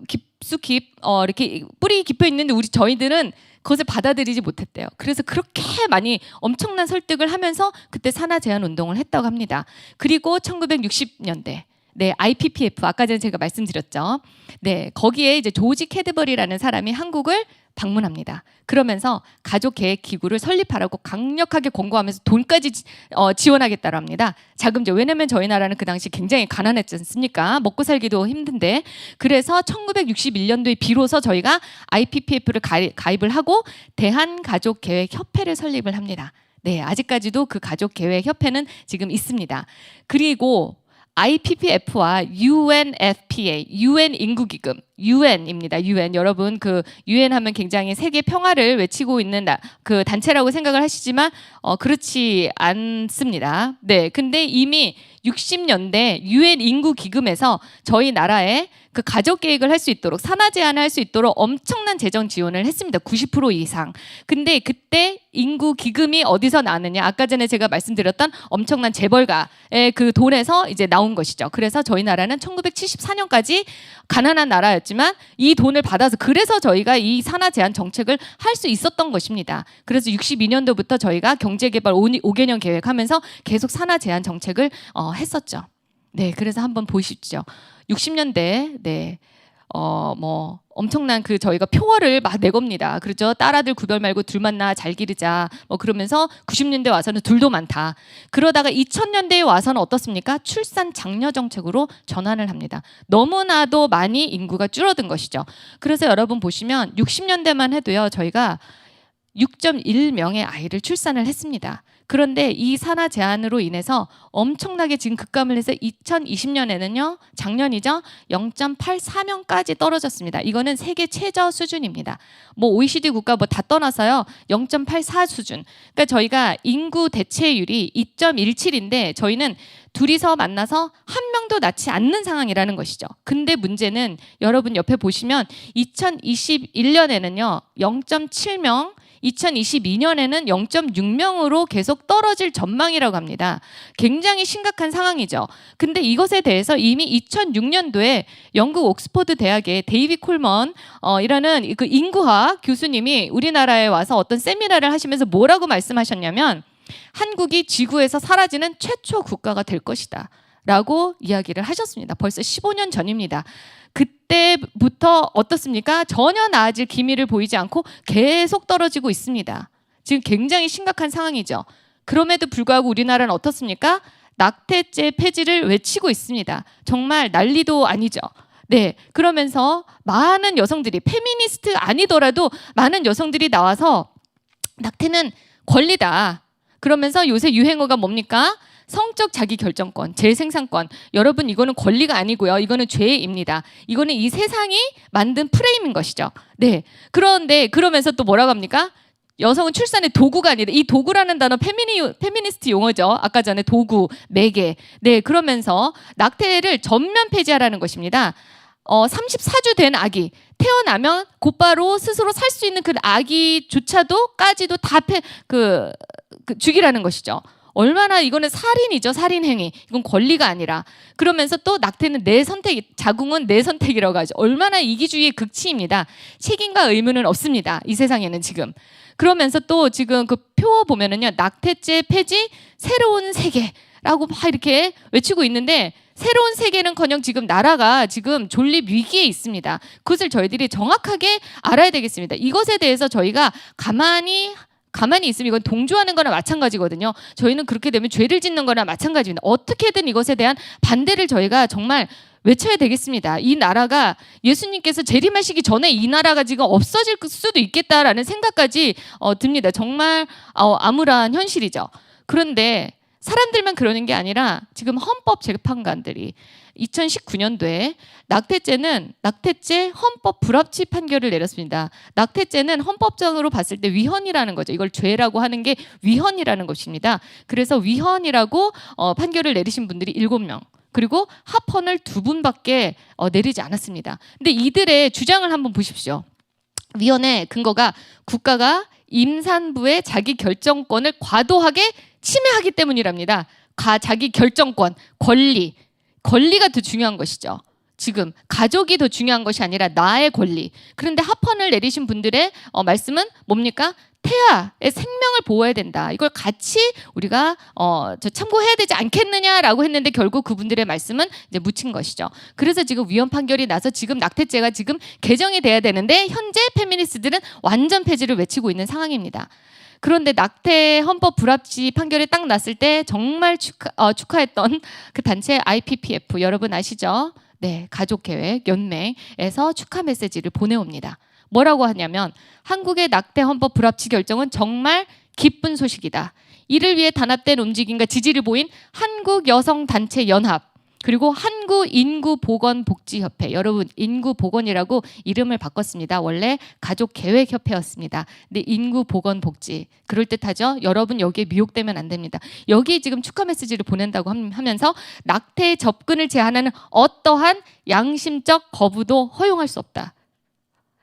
깊숙이 이렇게 뿌리 깊어 있는데 저희들은 그것을 받아들이지 못했대요. 그래서 그렇게 많이 엄청난 설득을 하면서 그때 산하 제한 운동을 했다고 합니다. 그리고 1960년대 네, IPPF 아까 전에 제가 말씀드렸죠. 네, 거기에 이제 조지 캐드버리라는 사람이 한국을 방문합니다. 그러면서 가족 계획 기구를 설립하라고 강력하게 권고하면서 돈까지 지원하겠다고 합니다. 자금제. 왜냐면 저희 나라는 그 당시 굉장히 가난했지 않습니까? 먹고 살기도 힘든데. 그래서 1961년도에 비로소 저희가 IPPF를 가입을 하고 대한가족계획협회를 설립을 합니다. 네, 아직까지도 그 가족계획협회는 지금 있습니다. 그리고 IPPF와 UNFPA, UN 인구기금, UN입니다. UN. 여러분 그 UN 하면 굉장히 세계 평화를 외치고 있는 그 단체라고 생각을 하시지만 그렇지 않습니다. 네, 근데 이미 60년대 UN 인구기금에서 저희 나라에 그 가족 계획을 할 수 있도록 산하 제한을 할 수 있도록 엄청난 재정 지원을 했습니다. 90% 이상. 근데 그때 인구 기금이 어디서 나느냐? 아까 전에 제가 말씀드렸던 엄청난 재벌가의 그 돈에서 이제 나온 것이죠. 그래서 저희 나라는 1974년까지 가난한 나라였지만 이 돈을 받아서 그래서 저희가 이 산하 제한 정책을 할 수 있었던 것입니다. 그래서 62년도부터 저희가 경제개발 5개년 계획하면서 계속 산하 제한 정책을 했었죠. 네, 그래서 한번 보십시오. 60년대 뭐 엄청난 그 저희가 표어를 막 내겁니다. 그렇죠? 딸아들 구별 말고 둘만 낳아 잘 기르자. 뭐 그러면서 90년대 와서는 둘도 많다. 그러다가 2000년대에 와서는 어떻습니까? 출산 장려 정책으로 전환을 합니다. 너무나도 많이 인구가 줄어든 것이죠. 그래서 여러분 보시면 60년대만 해도요. 저희가 6.1명의 아이를 출산을 했습니다. 그런데 이 산하 제한으로 인해서 엄청나게 지금 급감을 해서 2020년에는요, 작년이죠, 0.84명까지 떨어졌습니다. 이거는 세계 최저 수준입니다. 뭐 OECD 국가 뭐 다 떠나서요, 0.84 수준. 그러니까 저희가 인구 대체율이 2.17인데 저희는 둘이서 만나서 한 명도 낳지 않는 상황이라는 것이죠. 근데 문제는 여러분 옆에 보시면 2021년에는요, 0.7명, 2022년에는 0.6명으로 계속 떨어질 전망이라고 합니다. 굉장히 심각한 상황이죠. 근데 이것에 대해서 이미 2006년도에 영국 옥스퍼드 대학의 데이비 콜먼 이라는 그 인구학 교수님이 우리나라에 와서 어떤 세미나를 하시면서 뭐라고 말씀하셨냐면 한국이 지구에서 사라지는 최초 국가가 될 것이다 라고 이야기를 하셨습니다. 벌써 15년 전입니다. 그때부터 어떻습니까? 전혀 나아질 기미를 보이지 않고 계속 떨어지고 있습니다. 지금 굉장히 심각한 상황이죠. 그럼에도 불구하고 우리나라는 어떻습니까? 낙태죄 폐지를 외치고 있습니다. 정말 난리도 아니죠. 네, 그러면서 많은 여성들이 페미니스트 아니더라도 많은 여성들이 나와서 낙태는 권리다. 그러면서 요새 유행어가 뭡니까? 성적 자기 결정권, 재생산권. 여러분 이거는 권리가 아니고요. 이거는 죄입니다. 이거는 이 세상이 만든 프레임인 것이죠. 네. 그런데 그러면서 또 뭐라고 합니까? 여성은 출산의 도구가 아니다. 이 도구라는 단어 페미니스트 용어죠. 아까 전에 도구, 매개. 네. 그러면서 낙태를 전면 폐지하라는 것입니다. 34주 된 아기 태어나면 곧바로 스스로 살 수 있는 그 아기조차도까지도 다 죽이라는 것이죠. 얼마나 이거는 살인이죠. 살인행위. 이건 권리가 아니라. 그러면서 또 낙태는 내 선택, 자궁은 내 선택이라고 하죠. 얼마나 이기주의의 극치입니다. 책임과 의무는 없습니다. 이 세상에는 지금. 그러면서 또 지금 그 표 보면은요. 낙태죄 폐지 새로운 세계라고 막 이렇게 외치고 있는데 새로운 세계는커녕 지금 나라가 지금 존립 위기에 있습니다. 그것을 저희들이 정확하게 알아야 되겠습니다. 이것에 대해서 저희가 가만히 있으면 이건 동조하는 거나 마찬가지거든요. 저희는 그렇게 되면 죄를 짓는 거나 마찬가지입니다. 어떻게든 이것에 대한 반대를 저희가 정말 외쳐야 되겠습니다. 이 나라가 예수님께서 재림하시기 전에 이 나라가 지금 없어질 수도 있겠다라는 생각까지 듭니다. 정말 암울한 현실이죠. 그런데 사람들만 그러는 게 아니라 지금 헌법재판관들이 2019년도에 낙태죄 헌법 불합치 판결을 내렸습니다. 낙태죄는 헌법적으로 봤을 때 위헌이라는 거죠. 이걸 죄라고 하는 게 위헌이라는 것입니다. 그래서 위헌이라고 판결을 내리신 분들이 7명. 그리고 합헌을 2분밖에 내리지 않았습니다. 근데 이들의 주장을 한번 보십시오. 위헌의 근거가 국가가 임산부의 자기 결정권을 과도하게 침해하기 때문이랍니다. 자기 결정권, 권리가 더 중요한 것이죠. 지금 가족이 더 중요한 것이 아니라 나의 권리. 그런데 합헌을 내리신 분들의 말씀은 뭡니까? 태아의 생명을 보호해야 된다. 이걸 같이 우리가 참고해야 되지 않겠느냐라고 했는데 결국 그분들의 말씀은 이제 묻힌 것이죠. 그래서 지금 위헌 판결이 나서 지금 낙태죄가 지금 개정이 돼야 되는데 현재 페미니스트들은 완전 폐지를 외치고 있는 상황입니다. 그런데 낙태 헌법 불합치 판결이 딱 났을 때 정말 축하했던 그 단체 IPPF 여러분 아시죠? 네, 가족계획 연맹에서 축하 메시지를 보내옵니다. 뭐라고 하냐면 한국의 낙태 헌법 불합치 결정은 정말 기쁜 소식이다. 이를 위해 단합된 움직임과 지지를 보인 한국 여성 단체 연합 그리고 한국인구보건복지협회, 여러분 인구보건이라고 이름을 바꿨습니다. 원래 가족계획협회였습니다. 근데 인구보건복지 그럴듯하죠? 여러분 여기에 미혹되면 안 됩니다. 여기 지금 축하 메시지를 보낸다고 하면서 낙태 접근을 제한하는 어떠한 양심적 거부도 허용할 수 없다.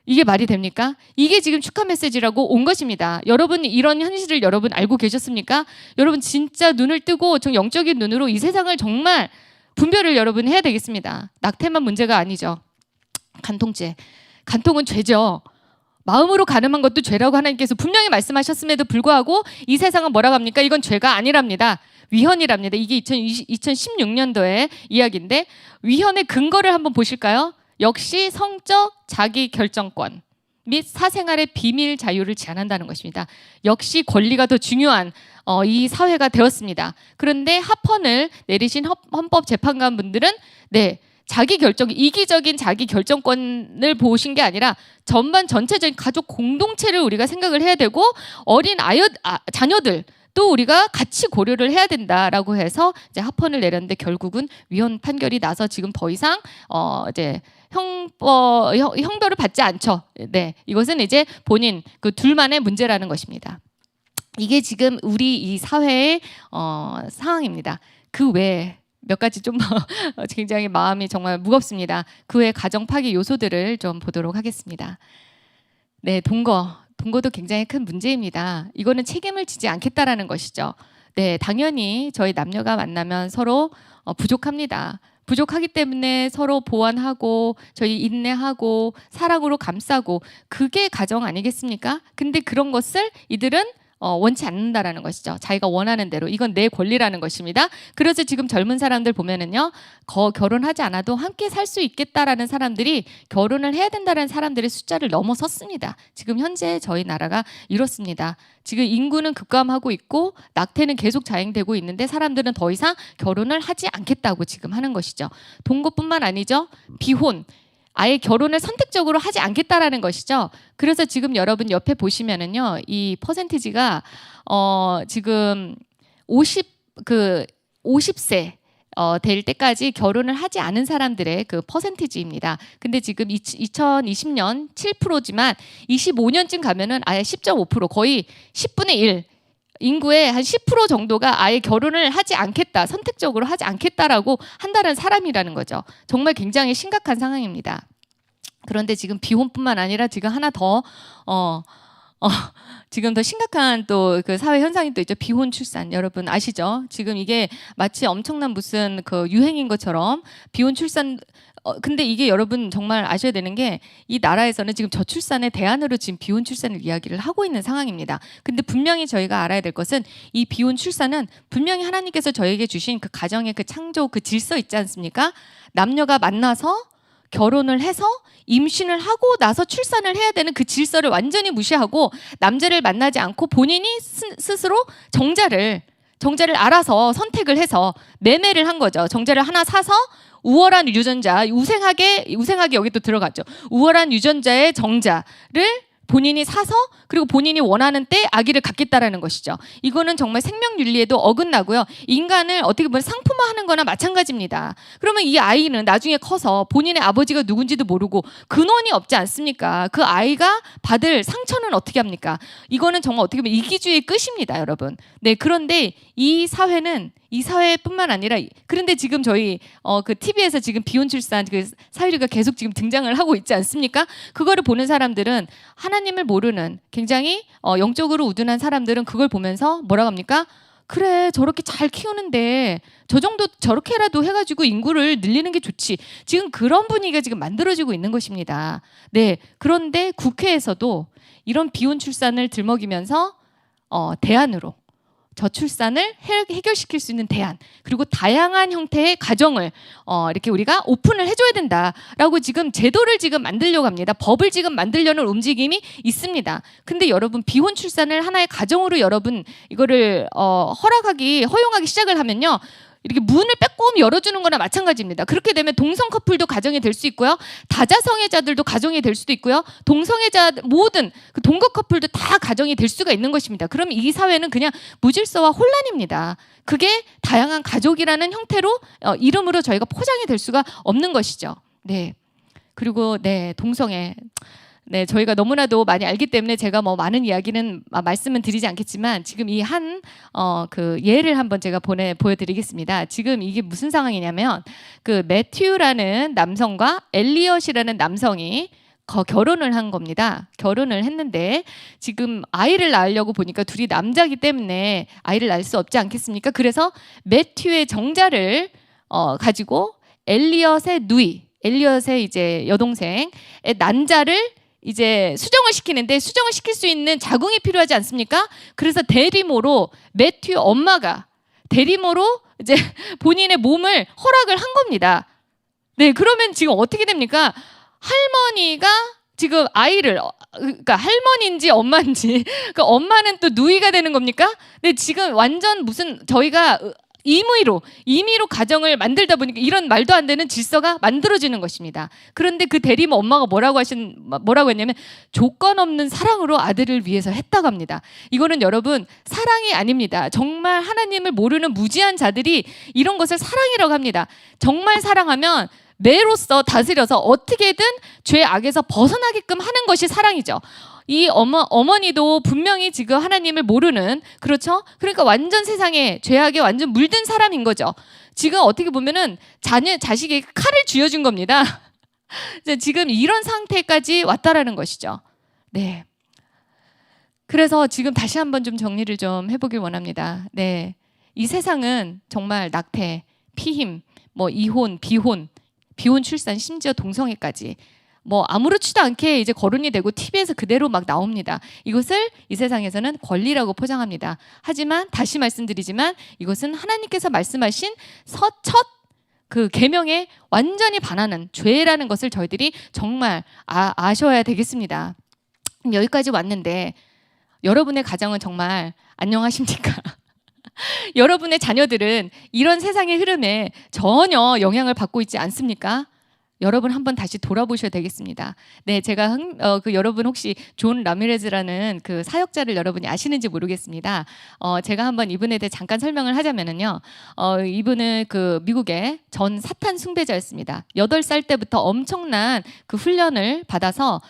이게 말이 됩니까? 이게 지금 축하 메시지라고 온 것입니다. 여러분 이런 현실을 여러분 알고 계셨습니까? 여러분 진짜 눈을 뜨고 좀 영적인 눈으로 이 세상을 정말 분별을 여러분 해야 되겠습니다. 낙태만 문제가 아니죠. 간통죄. 간통은 죄죠. 마음으로 가늠한 것도 죄라고 하나님께서 분명히 말씀하셨음에도 불구하고 이 세상은 뭐라고 합니까? 이건 죄가 아니랍니다. 위헌이랍니다. 이게 2016년도의 이야기인데 위헌의 근거를 한번 보실까요? 역시 성적 자기 결정권 및 사생활의 비밀 자유를 제한한다는 것입니다. 역시 권리가 더 중요한 이 사회가 되었습니다. 그런데 합헌을 내리신 헌법재판관 분들은 자기 결정, 이기적인 자기 결정권을 보신 게 아니라 전반 전체적인 가족 공동체를 우리가 생각을 해야 되고 어린 자녀들 또 우리가 같이 고려를 해야 된다라고 해서 이제 합헌을 내렸는데 결국은 위헌 판결이 나서 지금 더 이상 이제 형벌을 받지 않죠. 네, 이것은 이제 본인 그 둘만의 문제라는 것입니다. 이게 지금 우리 이 사회의 상황입니다. 그 외에 몇 가지 좀 굉장히 마음이 정말 무겁습니다. 그 외 가정 파괴 요소들을 좀 보도록 하겠습니다. 네, 동거도 굉장히 큰 문제입니다. 이거는 책임을 지지 않겠다라는 것이죠. 네, 당연히 저희 남녀가 만나면 서로 부족합니다. 부족하기 때문에 서로 보완하고 저희 인내하고 사랑으로 감싸고 그게 가정 아니겠습니까? 근데 그런 것을 이들은 원치 않는다라는 것이죠. 자기가 원하는 대로. 이건 내 권리라는 것입니다. 그래서 지금 젊은 사람들 보면은요. 결혼하지 않아도 함께 살 수 있겠다라는 사람들이 결혼을 해야 된다는 사람들의 숫자를 넘어섰습니다. 지금 현재 저희 나라가 이렇습니다. 지금 인구는 급감하고 있고 낙태는 계속 자행되고 있는데 사람들은 더 이상 결혼을 하지 않겠다고 지금 하는 것이죠. 동거뿐만 아니죠. 비혼. 아예 결혼을 선택적으로 하지 않겠다라는 것이죠. 그래서 지금 여러분 옆에 보시면은요, 이 퍼센티지가 지금 50세 될 때까지 결혼을 하지 않은 사람들의 그 퍼센티지입니다. 근데 지금 2020년 7%지만 25년쯤 가면은 아예 10.5% 거의 10분의 1. 인구의 한 10% 정도가 아예 결혼을 하지 않겠다, 선택적으로 하지 않겠다라고 한다는 사람이라는 거죠. 정말 굉장히 심각한 상황입니다. 그런데 지금 비혼뿐만 아니라 지금 하나 더 지금 더 심각한 또 그 사회 현상이 또 있죠. 비혼 출산. 여러분 아시죠? 지금 이게 마치 엄청난 무슨 그 유행인 것처럼 비혼 출산 근데 이게 여러분 정말 아셔야 되는 게 이 나라에서는 지금 저출산의 대안으로 지금 비혼 출산을 이야기를 하고 있는 상황입니다. 근데 분명히 저희가 알아야 될 것은 이 비혼 출산은 분명히 하나님께서 저에게 주신 그 가정의 그 창조 그 질서 있지 않습니까? 남녀가 만나서 결혼을 해서 임신을 하고 나서 출산을 해야 되는 그 질서를 완전히 무시하고 남자를 만나지 않고 본인이 스스로 정자를 알아서 선택을 해서 매매를 한 거죠. 정자를 하나 사서 우월한 유전자, 우생하게 여기 또 들어갔죠. 우월한 유전자의 정자를 본인이 사서 그리고 본인이 원하는 때 아기를 갖겠다라는 것이죠. 이거는 정말 생명윤리에도 어긋나고요. 인간을 어떻게 보면 상품화하는 거나 마찬가지입니다. 그러면 이 아이는 나중에 커서 본인의 아버지가 누군지도 모르고 근원이 없지 않습니까? 그 아이가 받을 상처는 어떻게 합니까? 이거는 정말 어떻게 보면 이기주의의 끝입니다, 여러분. 네, 그런데 이 사회뿐만 아니라 그런데 지금 저희 그 TV에서 지금 비혼 출산 그 사유리가 계속 지금 등장을 하고 있지 않습니까? 그거를 보는 사람들은 하나님을 모르는 굉장히 영적으로 우둔한 사람들은 그걸 보면서 뭐라고 합니까? 그래 저렇게 잘 키우는데 저 정도 저렇게라도 해가지고 인구를 늘리는 게 좋지. 지금 그런 분위기가 지금 만들어지고 있는 것입니다. 네, 그런데 국회에서도 이런 비혼 출산을 들먹이면서 대안으로 저출산을 해결시킬 수 있는 대안 그리고 다양한 형태의 가정을 이렇게 우리가 오픈을 해줘야 된다라고 지금 제도를 지금 만들려고 합니다. 법을 지금 만들려는 움직임이 있습니다. 근데 여러분 비혼 출산을 하나의 가정으로 여러분 이거를 허용하기 시작을 하면요. 이렇게 문을 빼꼼 열어주는 거나 마찬가지입니다. 그렇게 되면 동성 커플도 가정이 될 수 있고요. 다자성애자들도 가정이 될 수도 있고요. 동성애자 모든 그 동거 커플도 다 가정이 될 수가 있는 것입니다. 그럼 이 사회는 그냥 무질서와 혼란입니다. 그게 다양한 가족이라는 형태로 이름으로 저희가 포장이 될 수가 없는 것이죠. 네. 그리고 네, 동성애. 네, 저희가 너무나도 많이 알기 때문에 제가 뭐 많은 이야기는 말씀은 드리지 않겠지만 지금 이 그 예를 한번 제가 보여드리겠습니다. 지금 이게 무슨 상황이냐면 그 매튜라는 남성과 엘리엇이라는 남성이 결혼을 한 겁니다. 결혼을 했는데 지금 아이를 낳으려고 보니까 둘이 남자기 때문에 아이를 낳을 수 없지 않겠습니까? 그래서 매튜의 정자를 가지고 엘리엇의 누이, 엘리엇의 이제 여동생의 난자를 이제 수정을 시키는데 수정을 시킬 수 있는 자궁이 필요하지 않습니까? 그래서 대리모로 매튜 엄마가 대리모로 이제 본인의 몸을 허락을 한 겁니다. 네, 그러면 지금 어떻게 됩니까? 할머니가 지금 아이를 그러니까 할머니인지 엄마인지 그 엄마는 또 누이가 되는 겁니까? 네, 지금 완전 무슨 저희가 임의로 가정을 만들다 보니까 이런 말도 안 되는 질서가 만들어지는 것입니다. 그런데 그 대리모 엄마가 뭐라고 했냐면 조건 없는 사랑으로 아들을 위해서 했다고 합니다. 이거는 여러분 사랑이 아닙니다. 정말 하나님을 모르는 무지한 자들이 이런 것을 사랑이라고 합니다. 정말 사랑하면 매로써 다스려서 어떻게든 죄악에서 벗어나게끔 하는 것이 사랑이죠. 이 어머니도 분명히 지금 하나님을 모르는, 그렇죠? 그러니까 완전 세상에 죄악에 완전 물든 사람인 거죠. 지금 어떻게 보면은 자식에게 칼을 쥐어준 겁니다. 지금 이런 상태까지 왔다라는 것이죠. 네. 그래서 지금 다시 한번 좀 정리를 좀 해보길 원합니다. 네. 이 세상은 정말 낙태, 피임, 뭐 이혼, 비혼 출산, 심지어 동성애까지 뭐 아무렇지도 않게 이제 거론이 되고 TV에서 그대로 막 나옵니다. 이것을 이 세상에서는 권리라고 포장합니다. 하지만 다시 말씀드리지만 이것은 하나님께서 말씀하신 첫 그 계명에 완전히 반하는 죄라는 것을 저희들이 정말 아셔야 되겠습니다. 여기까지 왔는데 여러분의 가정은 정말 안녕하십니까? 여러분의 자녀들은 이런 세상의 흐름에 전혀 영향을 받고 있지 않습니까? 여러분 한번 다시 돌아보셔야 되겠습니다. 네, 제가 여러분 혹시 존 라미레즈라는 그 사역자를 여러분이 아시는지 모르겠습니다. 제가 한번 이분에 대해 잠깐 설명을 하자면은요. 이분은 그 미국의 전 사탄 숭배자였습니다. 8살 때부터 엄청난 그 훈련을 받아서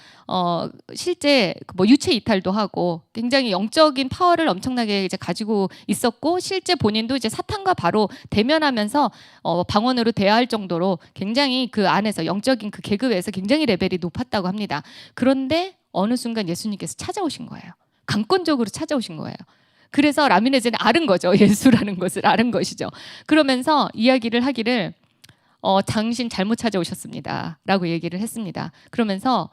실제 뭐 유체 이탈도 하고 굉장히 영적인 파워를 엄청나게 이제 가지고 있었고 실제 본인도 이제 사탄과 바로 대면하면서 방언으로 대화할 정도로 굉장히 그 안에서 영적인 그 계급에서 굉장히 레벨이 높았다고 합니다. 그런데 어느 순간 예수님께서 찾아오신 거예요. 강권적으로 찾아오신 거예요. 그래서 라미네즈는 알은 거죠. 예수라는 것을 알은 것이죠. 그러면서 이야기를 하기를 당신 잘못 찾아오셨습니다 라고 얘기를 했습니다. 그러면서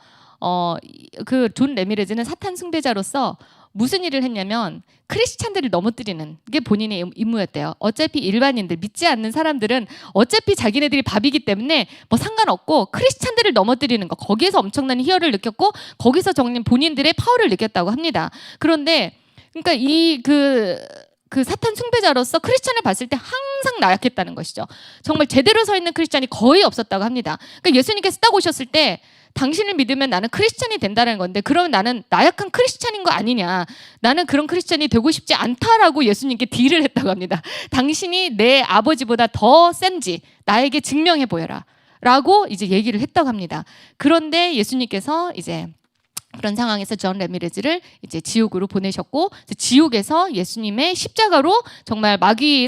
그 존 레미레즈는 사탄 숭배자로서 무슨 일을 했냐면 크리스찬들을 넘어뜨리는 게 본인의 임무였대요. 어차피 일반인들 믿지 않는 사람들은 어차피 자기네들이 밥이기 때문에 뭐 상관없고 크리스찬들을 넘어뜨리는 거, 거기에서 엄청난 희열을 느꼈고 거기서 정말 본인들의 파워를 느꼈다고 합니다. 그런데 그러니까 그 사탄 숭배자로서 크리스찬을 봤을 때 항상 나약했다는 것이죠. 정말 제대로 서 있는 크리스찬이 거의 없었다고 합니다. 그러니까 예수님께서 딱 오셨을 때 당신을 믿으면 나는 크리스찬이 된다는 건데 그러면 나는 나약한 크리스찬인 거 아니냐, 나는 그런 크리스찬이 되고 싶지 않다라고 예수님께 딜을 했다고 합니다. 당신이 내 아버지보다 더 센지 나에게 증명해 보여라 라고 이제 얘기를 했다고 합니다. 그런데 예수님께서 이제 그런 상황에서 존 레미레즈를 이제 지옥으로 보내셨고 지옥에서 예수님의 십자가로 정말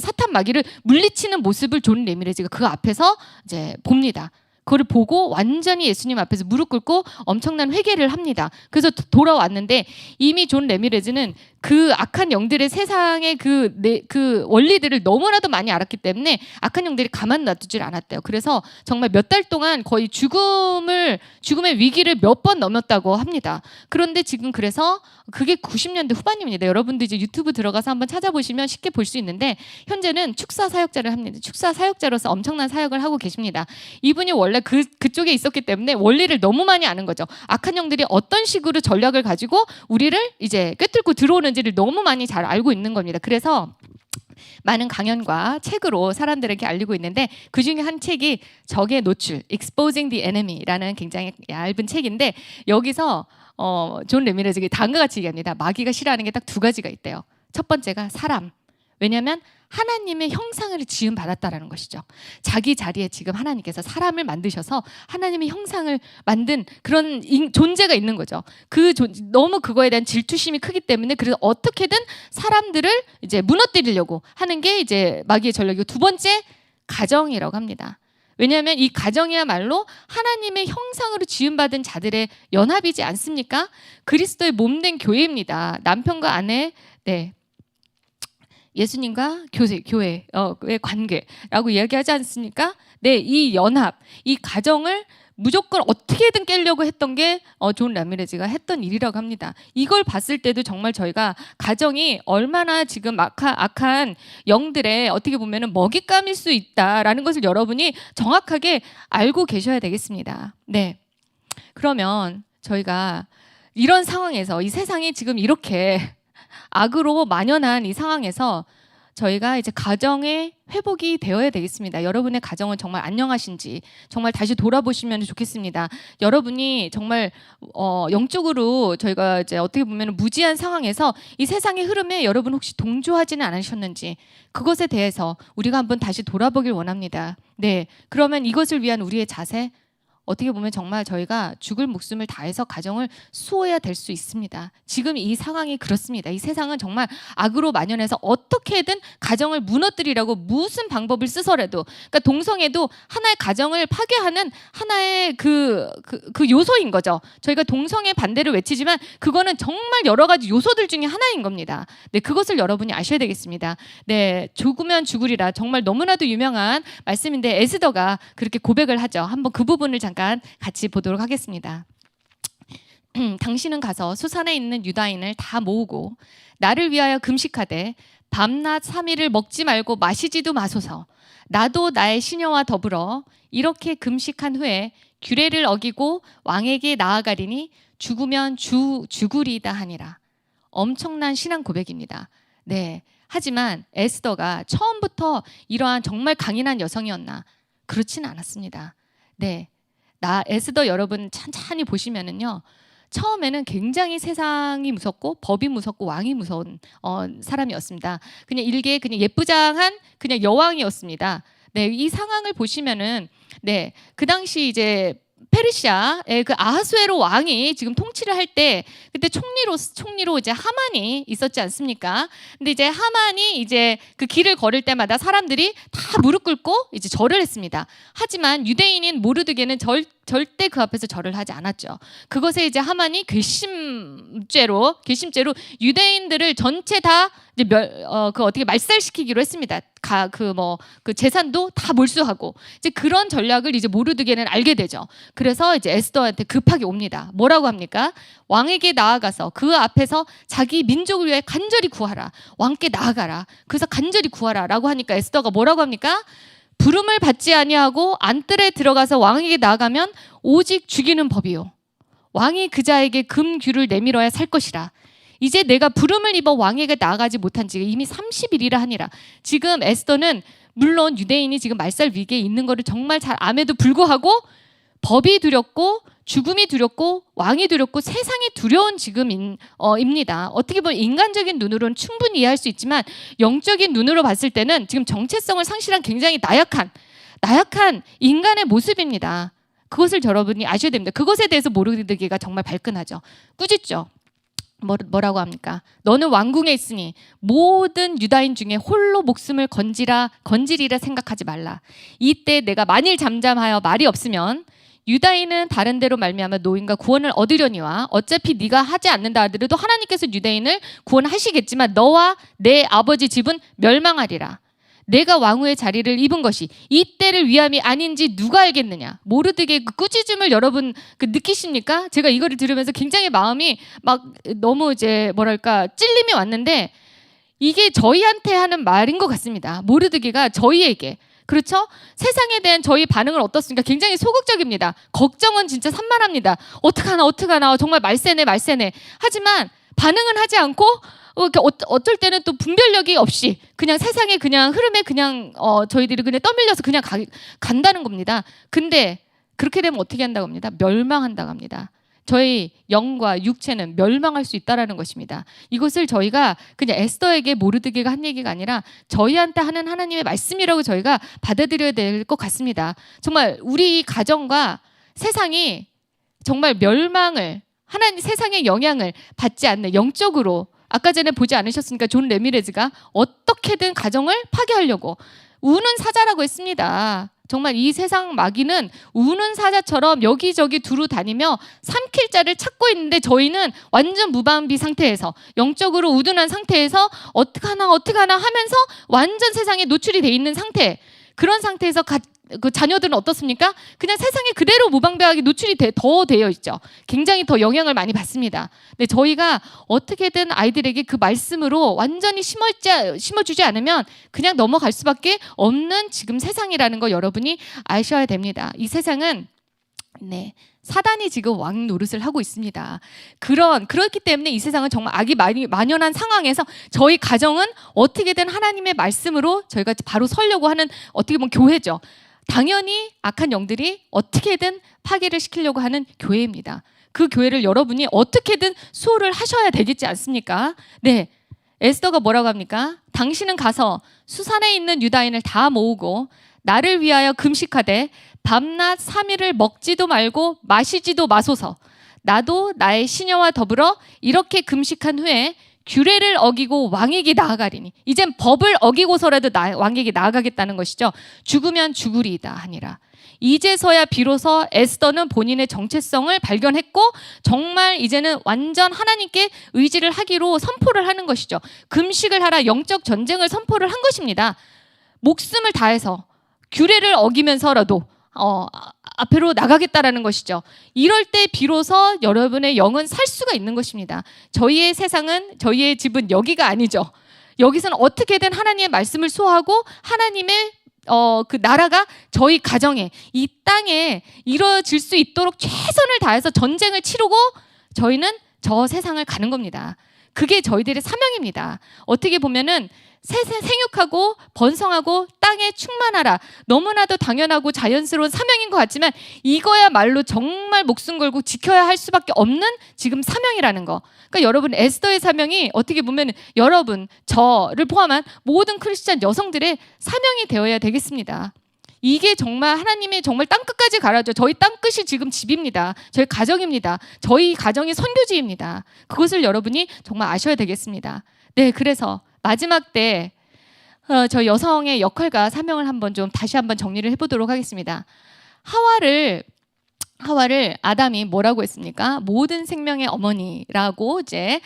사탄 마귀를 물리치는 모습을 존 레미레즈가 그 앞에서 이제 봅니다. 그걸 보고 완전히 예수님 앞에서 무릎 꿇고 엄청난 회개를 합니다. 그래서 돌아왔는데 이미 존 레미레즈는 그 악한 영들의 세상의 그 원리들을 너무나도 많이 알았기 때문에 악한 영들이 가만 놔두질 않았대요. 그래서 정말 몇 달 동안 거의 죽음의 위기를 몇 번 넘었다고 합니다. 그런데 지금 그래서 그게 90년대 후반입니다. 여러분도 이제 유튜브 들어가서 한번 찾아보시면 쉽게 볼 수 있는데 현재는 축사 사역자를 합니다. 축사 사역자로서 엄청난 사역을 하고 계십니다. 이분이 원래 그쪽에 있었기 때문에 원리를 너무 많이 아는 거죠. 악한 영들이 어떤 식으로 전략을 가지고 우리를 이제 꿰뚫고 들어오는지를 너무 많이 잘 알고 있는 겁니다. 그래서 많은 강연과 책으로 사람들에게 알리고 있는데 그 중에 한 책이 적의 노출, Exposing the Enemy라는 굉장히 얇은 책인데 여기서 존 레미레즈가 다음과 같이 얘기합니다. 마귀가 싫어하는 게 딱 두 가지가 있대요. 첫 번째가 사람. 왜냐하면 하나님의 형상을 지음 받았다라는 것이죠. 자기 자리에 지금 하나님께서 사람을 만드셔서 하나님의 형상을 만든 그런 존재가 있는 거죠. 너무 그거에 대한 질투심이 크기 때문에 그래서 어떻게든 사람들을 이제 무너뜨리려고 하는 게 이제 마귀의 전략이고 두 번째 가정이라고 합니다. 왜냐하면 이 가정이야말로 하나님의 형상으로 지음받은 자들의 연합이지 않습니까? 그리스도의 몸된 교회입니다. 남편과 아내, 네. 예수님과 교회의 관계라고 이야기하지 않습니까? 네, 이 연합, 이 가정을 무조건 어떻게든 깨려고 했던 게 존 라미레즈가 했던 일이라고 합니다. 이걸 봤을 때도 정말 저희가 가정이 얼마나 지금 악한 영들의 어떻게 보면은 먹잇감일 수 있다라는 것을 여러분이 정확하게 알고 계셔야 되겠습니다. 네, 그러면 저희가 이런 상황에서 이 세상이 지금 이렇게 악으로 만연한 이 상황에서 저희가 이제 가정의 회복이 되어야 되겠습니다. 여러분의 가정은 정말 안녕하신지 정말 다시 돌아보시면 좋겠습니다. 여러분이 정말 영적으로 저희가 이제 어떻게 보면 무지한 상황에서 이 세상의 흐름에 여러분 혹시 동조하지는 않으셨는지 그것에 대해서 우리가 한번 다시 돌아보길 원합니다. 네, 그러면 이것을 위한 우리의 자세 어떻게 보면 정말 저희가 죽을 목숨을 다해서 가정을 수호해야 될 수 있습니다. 지금 이 상황이 그렇습니다. 이 세상은 정말 악으로 만연해서 어떻게든 가정을 무너뜨리려고 무슨 방법을 쓰서라도 그러니까 동성애도 하나의 가정을 파괴하는 하나의 그 요소인 거죠. 저희가 동성애 반대를 외치지만 그거는 정말 여러 가지 요소들 중에 하나인 겁니다. 네, 그것을 여러분이 아셔야 되겠습니다. 네, 죽으면 죽으리라 정말 너무나도 유명한 말씀인데 에스더가 그렇게 고백을 하죠. 한번 그 부분을 잠깐 같이 보도록 하겠습니다. 당신은 가서 수산에 있는 유다인을 다 모으고 나를 위하여 금식하되 밤낮 3일을 먹지 말고 마시지도 마소서. 나도 나의 시녀와 더불어 이렇게 금식한 후에 규례를 어기고 왕에게 나아가리니 죽으면 죽으리다 하니라. 엄청난 신앙 고백입니다. 네, 하지만 에스더가 처음부터 이러한 정말 강인한 여성이었나? 그렇지는 않았습니다. 네, 에스더 여러분 찬찬히 보시면은요. 처음에는 굉장히 세상이 무섭고 법이 무섭고 왕이 무서운 사람이었습니다. 그냥 일개 그냥 예쁘장한 그냥 여왕이었습니다. 네, 이 상황을 보시면은 네, 그 당시 이제 페르시아의 그 아하수에로 왕이 지금 통치를 할 때 그때 총리로 이제 하만이 있었지 않습니까? 근데 이제 하만이 이제 그 길을 걸을 때마다 사람들이 다 무릎 꿇고 이제 절을 했습니다. 하지만 유대인인 모르드게는 절대 그 앞에서 절을 하지 않았죠. 그것에 이제 하만이 괘씸죄로 유대인들을 전체 다 이제 어떻게 말살시키기로 했습니다. 그 재산도 다 몰수하고 이제 그런 전략을 이제 모르드게는 알게 되죠. 그래서 이제 에스더한테 급하게 옵니다. 뭐라고 합니까? 왕에게 나아가서 그 앞에서 자기 민족을 위해 간절히 구하라. 왕께 나아가라. 그래서 간절히 구하라라고 하니까 에스더가 뭐라고 합니까? 부름을 받지 아니하고 안뜰에 들어가서 왕에게 나아가면 오직 죽이는 법이요. 왕이 그자에게 금규를 내밀어야 살 것이라. 이제 내가 부름을 입어 왕에게 나아가지 못한 지가 이미 30일이라 하니라. 지금 에스더는 물론 유대인이 지금 말살 위기에 있는 것을 정말 잘 암에도 불구하고 법이 두렵고 죽음이 두렵고 왕이 두렵고 세상이 두려운 지금입니다. 어떻게 보면 인간적인 눈으로는 충분히 이해할 수 있지만 영적인 눈으로 봤을 때는 지금 정체성을 상실한 굉장히 나약한 인간의 모습입니다. 그것을 여러분이 아셔야 됩니다. 그것에 대해서 모르드게가 정말 발끈하죠. 꾸짖죠. 뭐라고 합니까? 너는 왕궁에 있으니 모든 유다인 중에 홀로 목숨을 건지리라 생각하지 말라. 이때 내가 만일 잠잠하여 말이 없으면 유다인은 다른 데로 말미암아 노인과 구원을 얻으려니와 어차피 네가 하지 않는다 하더라도 하나님께서 유다인을 구원하시겠지만 너와 내 아버지 집은 멸망하리라. 내가 왕후의 자리를 입은 것이 이때를 위함이 아닌지 누가 알겠느냐. 모르드게 그 꾸짖음을 여러분 느끼십니까? 제가 이거를 들으면서 굉장히 마음이 막 너무 이제 뭐랄까 찔림이 왔는데 이게 저희한테 하는 말인 것 같습니다. 모르드게가 저희에게 그렇죠? 세상에 대한 저희 반응은 어떻습니까? 굉장히 소극적입니다. 걱정은 진짜 산만합니다. 어떡하나 정말 말세네. 하지만 반응은 하지 않고 어쩔 때는 또 분별력이 없이 그냥 세상의 그냥 흐름에 그냥 저희들이 그냥 떠밀려서 그냥 간다는 겁니다. 근데 그렇게 되면 어떻게 한다고 합니다? 멸망한다고 합니다. 저희 영과 육체는 멸망할 수 있다라는 것입니다. 이것을 저희가 그냥 에스더에게 모르드게가 한 얘기가 아니라 저희한테 하는 하나님의 말씀이라고 저희가 받아들여야 될 것 같습니다. 정말 우리 가정과 세상이 정말 멸망을 하나님 세상의 영향을 받지 않는 영적으로 아까 전에 보지 않으셨습니까? 존 레미레즈가 어떻게든 가정을 파괴하려고 우는 사자라고 했습니다. 정말 이 세상 마귀는 우는 사자처럼 여기저기 두루 다니며 삼킬 자를 찾고 있는데 저희는 완전 무방비 상태에서 영적으로 우둔한 상태에서 어떡하나 하면서 완전 세상에 노출이 돼 있는 상태. 그런 상태에서 그 자녀들은 어떻습니까? 그냥 세상에 그대로 무방비하게 노출이 더 되어 있죠. 굉장히 더 영향을 많이 받습니다. 근데 저희가 어떻게든 아이들에게 그 말씀으로 완전히 심어주지 않으면 그냥 넘어갈 수밖에 없는 지금 세상이라는 거 여러분이 아셔야 됩니다. 이 세상은 사단이 지금 왕 노릇을 하고 있습니다. 그렇기 때문에 이 세상은 정말 악이 만연한 상황에서 저희 가정은 어떻게든 하나님의 말씀으로 저희가 바로 서려고 하는 어떻게 보면 교회죠. 당연히 악한 영들이 어떻게든 파괴를 시키려고 하는 교회입니다. 그 교회를 여러분이 어떻게든 수호를 하셔야 되겠지 않습니까? 네, 에스더가 뭐라고 합니까? 당신은 가서 수산에 있는 유다인을 다 모으고 나를 위하여 금식하되 밤낮 3일을 먹지도 말고 마시지도 마소서. 나도 나의 시녀와 더불어 이렇게 금식한 후에 규례를 어기고 왕에게 나아가리니. 이젠 법을 어기고서라도 왕에게 나아가겠다는 것이죠. 죽으면 죽으리이다 하니라. 이제서야 비로소 에스더는 본인의 정체성을 발견했고 정말 이제는 완전 하나님께 의지를 하기로 선포를 하는 것이죠. 금식을 하라, 영적 전쟁을 선포를 한 것입니다. 목숨을 다해서 규례를 어기면서라도 앞으로 나가겠다라는 것이죠. 이럴 때 비로소 여러분의 영은 살 수가 있는 것입니다. 저희의 세상은, 저희의 집은 여기가 아니죠. 여기서는 어떻게든 하나님의 말씀을 수호하고 하나님의 그 나라가 저희 가정에, 이 땅에 이루어질 수 있도록 최선을 다해서 전쟁을 치르고 저희는 저 세상을 가는 겁니다. 그게 저희들의 사명입니다. 어떻게 보면은 생육하고 번성하고 땅에 충만하라. 너무나도 당연하고 자연스러운 사명인 것 같지만 이거야말로 정말 목숨 걸고 지켜야 할 수밖에 없는 지금 사명이라는 거. 그러니까 여러분 에스더의 사명이 어떻게 보면 여러분, 저를 포함한 모든 크리스찬 여성들의 사명이 되어야 되겠습니다. 이게 정말 하나님의 정말 땅끝까지 가라죠. 저희 땅끝이 지금 집입니다. 저희 가정입니다. 저희 가정이 선교지입니다. 그것을 여러분이 정말 아셔야 되겠습니다. 네, 그래서 마지막 때 저 여성의 역할과 사명을 한번 좀 다시 한번 정리를 해보도록 하겠습니다. 하와를 아담이 뭐라고 했습니까? 모든 생명의 어머니라고 이제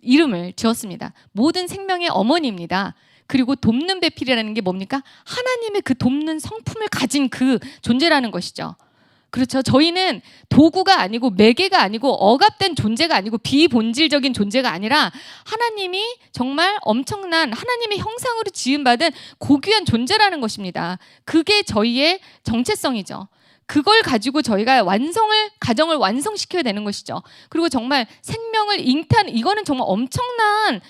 이름을 지었습니다. 모든 생명의 어머니입니다. 그리고 돕는 배필이라는 게 뭡니까? 하나님의 그 돕는 성품을 가진 그 존재라는 것이죠. 그렇죠. 저희는 도구가 아니고 매개가 아니고 억압된 존재가 아니고 비본질적인 존재가 아니라 하나님이 정말 엄청난 하나님의 형상으로 지음받은 고귀한 존재라는 것입니다. 그게 저희의 정체성이죠. 그걸 가지고 저희가 가정을 완성시켜야 되는 것이죠. 그리고 정말 생명을 잉태하는, 이거는 정말 엄청난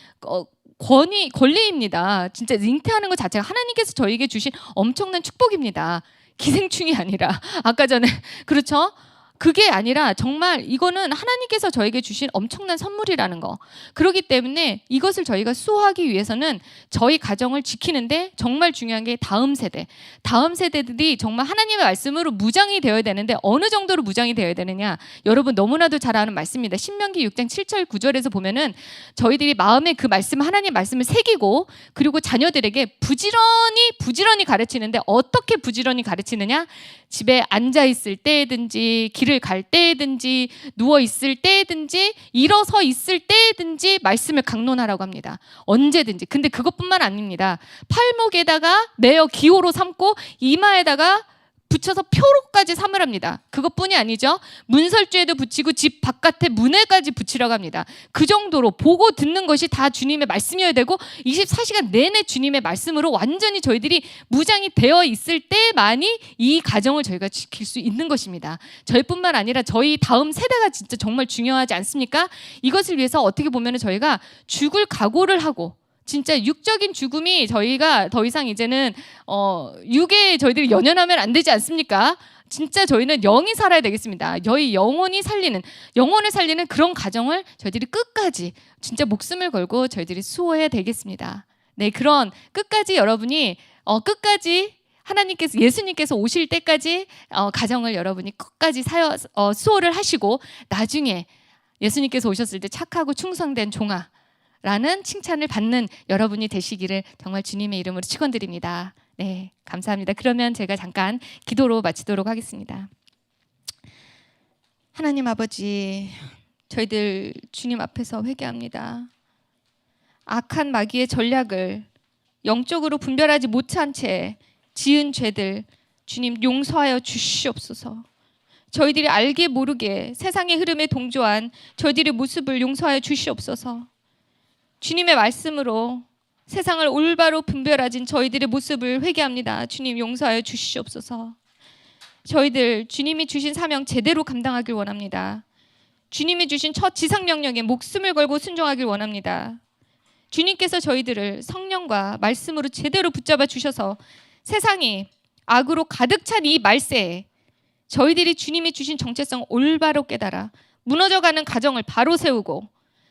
권리입니다. 진짜 잉태하는 것 자체가 하나님께서 저희에게 주신 엄청난 축복입니다. 기생충이 아니라 아까 전에 그렇죠? 그게 아니라 정말 이거는 하나님께서 저에게 주신 엄청난 선물이라는 거. 그렇기 때문에 이것을 저희가 수호하기 위해서는 저희 가정을 지키는데 정말 중요한 게 다음 세대들이 정말 하나님의 말씀으로 무장이 되어야 되는데 어느 정도로 무장이 되어야 되느냐. 여러분 너무나도 잘 아는 말씀입니다. 신명기 6장 7절 9절에서 보면은 저희들이 마음에 그 말씀, 하나님 말씀을 새기고 그리고 자녀들에게 부지런히 가르치는데 어떻게 부지런히 가르치느냐. 집에 앉아 있을 때든지 길을 갈 때든지 누워 있을 때든지 일어서 있을 때든지 말씀을 강론하라고 합니다. 언제든지. 근데 그것뿐만 아닙니다. 팔목에다가 매어 기호로 삼고 이마에다가 붙여서 표로까지 사물합니다. 그것뿐이 아니죠. 문설주에도 붙이고 집 바깥에 문에까지 붙이라고 합니다. 그 정도로 보고 듣는 것이 다 주님의 말씀이어야 되고 24시간 내내 주님의 말씀으로 완전히 저희들이 무장이 되어 있을 때만이 이 가정을 저희가 지킬 수 있는 것입니다. 저희뿐만 아니라 저희 다음 세대가 진짜 정말 중요하지 않습니까? 이것을 위해서 어떻게 보면 저희가 죽을 각오를 하고 진짜 육적인 죽음이 저희가 더 이상 이제는 육에 저희들이 연연하면 안 되지 않습니까? 진짜 저희는 영이 살아야 되겠습니다. 저희 영혼을 살리는 그런 가정을 저희들이 끝까지 진짜 목숨을 걸고 저희들이 수호해야 되겠습니다. 네, 그런 끝까지 여러분이 끝까지 하나님께서 예수님께서 오실 때까지 가정을 여러분이 끝까지 수호를 하시고 나중에 예수님께서 오셨을 때 착하고 충성된 종아 라는 칭찬을 받는 여러분이 되시기를 정말 주님의 이름으로 축원드립니다. 네, 감사합니다. 그러면 제가 잠깐 기도로 마치도록 하겠습니다. 하나님 아버지, 저희들 주님 앞에서 회개합니다. 악한 마귀의 전략을 영적으로 분별하지 못한 채 지은 죄들 주님 용서하여 주시옵소서. 저희들이 알게 모르게 세상의 흐름에 동조한 저희들의 모습을 용서하여 주시옵소서. 주님의 말씀으로 세상을 올바로 분별하진 저희들의 모습을 회개합니다. 주님 용서하여 주시옵소서. 저희들 주님이 주신 사명 제대로 감당하길 원합니다. 주님이 주신 첫 지상명령에 목숨을 걸고 순종하길 원합니다. 주님께서 저희들을 성령과 말씀으로 제대로 붙잡아 주셔서 세상이 악으로 가득 찬 이 말세에 저희들이 주님이 주신 정체성 올바로 깨달아 무너져가는 가정을 바로 세우고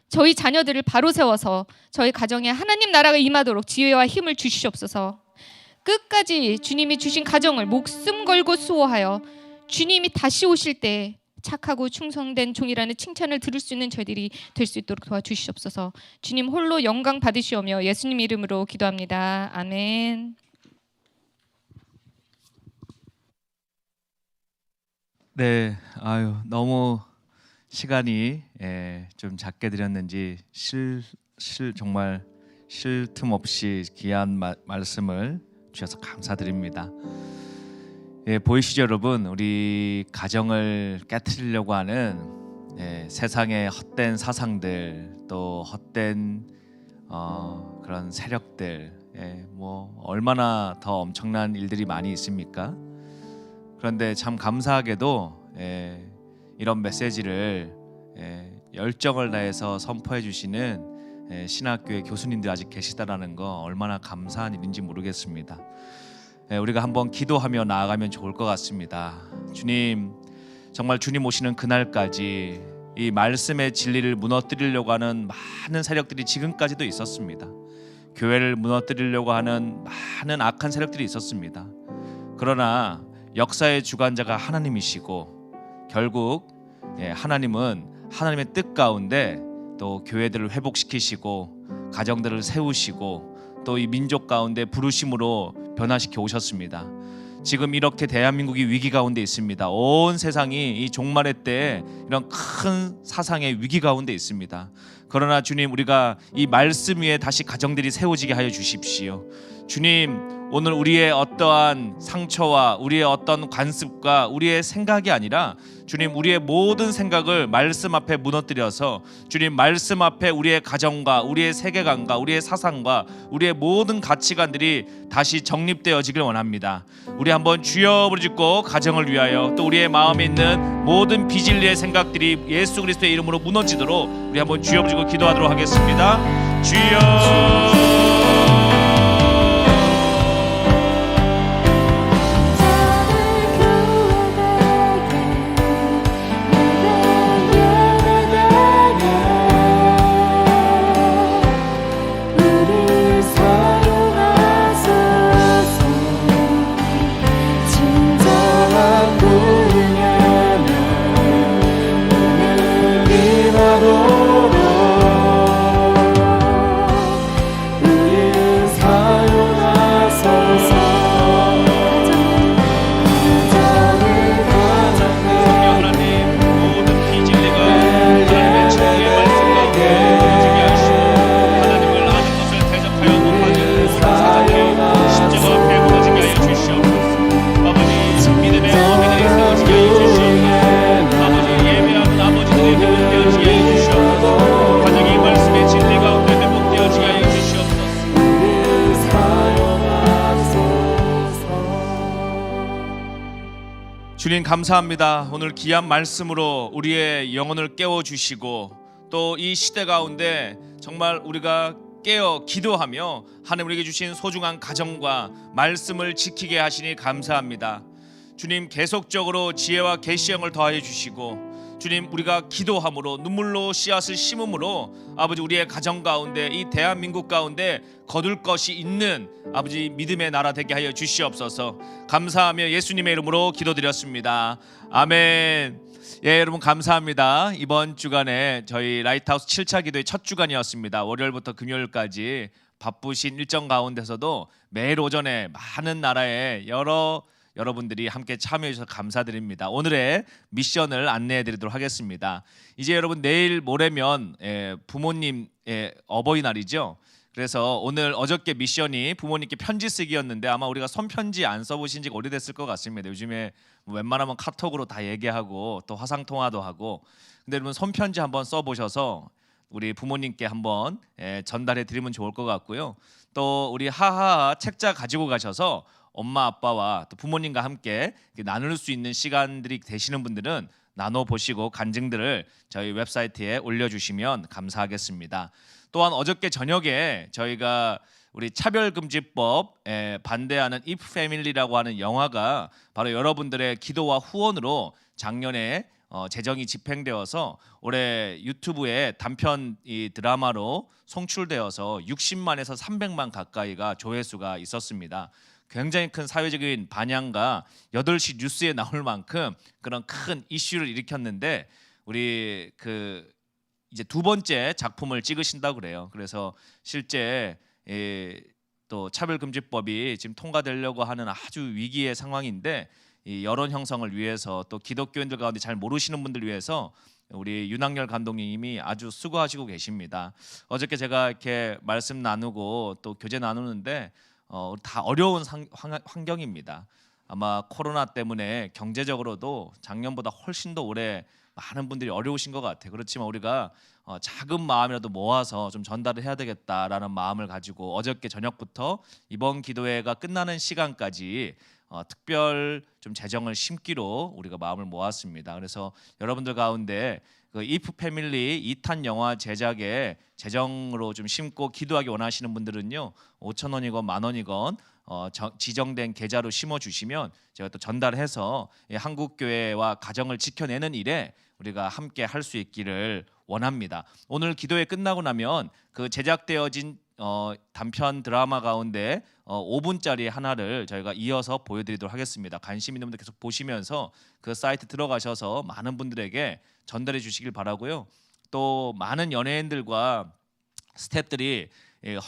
저희 자녀들을 바로 세워서 저희 가정에 하나님 나라가 임하도록 지혜와 힘을 주시옵소서. 끝까지 주님이 주신 가정을 목숨 걸고 수호하여 주님이 다시 오실 때 착하고 충성된 종이라는 칭찬을 들을 수 있는 저희들이 될 수 있도록 도와주시옵소서. 주님 홀로 영광 받으시오며 예수님 이름으로 기도합니다. 아멘. 네, 너무 시간이 좀 작게 드렸는지 정말 쉴 틈 없이 귀한 말씀을 주셔서 감사드립니다. 보이시죠 여러분? 우리 가정을 깨트리려고 하는 세상의 헛된 사상들 또 헛된 그런 세력들 뭐 얼마나 더 엄청난 일들이 많이 있습니까? 그런데 참 감사하게도 이런 메시지를 열정을 다해서 선포해 주시는 신학교의 교수님들 아직 계시다라는 거 얼마나 감사한 일인지 모르겠습니다. 우리가 한번 기도하며 나아가면 좋을 것 같습니다. 주님, 정말 주님 오시는 그날까지 이 말씀의 진리를 무너뜨리려고 하는 많은 세력들이 지금까지도 있었습니다. 교회를 무너뜨리려고 하는 많은 악한 세력들이 있었습니다. 그러나 역사의 주관자가 하나님이시고 결국 하나님은 하나님의 뜻 가운데 또 교회들을 회복시키시고 가정들을 세우시고 또 이 민족 가운데 부르심으로 변화시켜 오셨습니다. 지금 이렇게 대한민국이 위기 가운데 있습니다. 온 세상이 이 종말의 때에 이런 큰 사상의 위기 가운데 있습니다. 그러나 주님, 우리가 이 말씀 위에 다시 가정들이 세워지게 하여 주십시오. 주님, 오늘 우리의 어떠한 상처와 우리의 어떤 관습과 우리의 생각이 아니라 주님, 우리의 모든 생각을 말씀 앞에 무너뜨려서 주님 말씀 앞에 우리의 가정과 우리의 세계관과 우리의 사상과 우리의 모든 가치관들이 다시 정립되어지길 원합니다. 우리 한번 주여 부르짖고 가정을 위하여 또 우리의 마음에 있는 모든 비진리의 생각들이 예수 그리스도의 이름으로 무너지도록 우리 한번 주여 부르짖고 기도하도록 하겠습니다. 주여 우리 주님 감사합니다. 오늘 귀한 말씀으로 우리의 영혼을 깨워주시고 또 이 시대 가운데 정말 우리가 깨어 기도하며 하나님 우리에게 주신 소중한 가정과 말씀을 지키게 하시니 감사합니다. 주님 계속적으로 지혜와 계시형을 더하여 주시고 주님 우리가 기도함으로 눈물로 씨앗을 심음으로 아버지 우리의 가정 가운데 이 대한민국 가운데 거둘 것이 있는 아버지 믿음의 나라 되게 하여 주시옵소서. 감사하며 예수님의 이름으로 기도드렸습니다. 아멘. 예, 여러분 감사합니다. 이번 주간에 저희 라이트하우스 7차 기도의 첫 주간이었습니다. 월요일부터 금요일까지 바쁘신 일정 가운데서도 매일 오전에 많은 나라의 여러분들이 함께 참여해 주셔서 감사드립니다. 오늘의 미션을 안내해 드리도록 하겠습니다. 이제 여러분 내일 모레면 부모님 어버이날이죠. 그래서 오늘 어저께 미션이 부모님께 편지 쓰기였는데 아마 우리가 손편지 안 써보신 지가 오래됐을 것 같습니다. 요즘에 웬만하면 카톡으로 다 얘기하고 또 화상통화도 하고, 근데 여러분 손편지 한번 써보셔서 우리 부모님께 한번 전달해 드리면 좋을 것 같고요. 또 우리 하하 책자 가지고 가셔서 엄마 아빠와 또 부모님과 함께 나눌 수 있는 시간들이 되시는 분들은 나눠보시고 간증들을 저희 웹사이트에 올려주시면 감사하겠습니다. 또한 어저께 저녁에 저희가 우리 차별금지법에 반대하는 If Family라고 하는 영화가 바로 여러분들의 기도와 후원으로 작년에 재정이 집행되어서 올해 유튜브에 단편 이 드라마로 송출되어서 60만에서 300만 가까이가 조회수가 있었습니다. 굉장히 큰 사회적인 반향과 8시 뉴스에 나올 만큼 그런 큰 이슈를 일으켰는데 우리 이제 두 번째 작품을 찍으신다고 그래요. 그래서 실제 또 차별금지법이 지금 통과되려고 하는 아주 위기의 상황인데 이 여론 형성을 위해서 또 기독교인들 가운데 잘 모르시는 분들 위해서 우리 윤학열 감독님이 아주 수고하시고 계십니다. 어저께 제가 이렇게 말씀 나누고 또 교제 나누는데 다 어려운 환경입니다. 아마 코로나 때문에 경제적으로도 작년보다 훨씬 더 올해 많은 분들이 어려우신 것 같아요. 그렇지만 우리가 작은 마음이라도 모아서 좀 전달을 해야 되겠다라는 마음을 가지고 어저께 저녁부터 이번 기도회가 끝나는 시간까지 특별 좀 재정을 심기로 우리가 마음을 모았습니다. 그래서 여러분들 가운데 그 If Family 2탄 영화 제작에 재정으로 좀 심고 기도하기 원하시는 분들은요 5,000원이건 10,000원이건 지정된 계좌로 심어주시면 제가 또 전달해서 한국 교회와 가정을 지켜내는 일에 우리가 함께 할 수 있기를 원합니다. 오늘 기도회 끝나고 나면 그 제작되어진 단편 드라마 가운데 5분짜리 하나를 저희가 이어서 보여드리도록 하겠습니다. 관심 있는 분들 계속 보시면서 그 사이트 들어가셔서 많은 분들에게 전달해 주시길 바라고요. 또 많은 연예인들과 스태프들이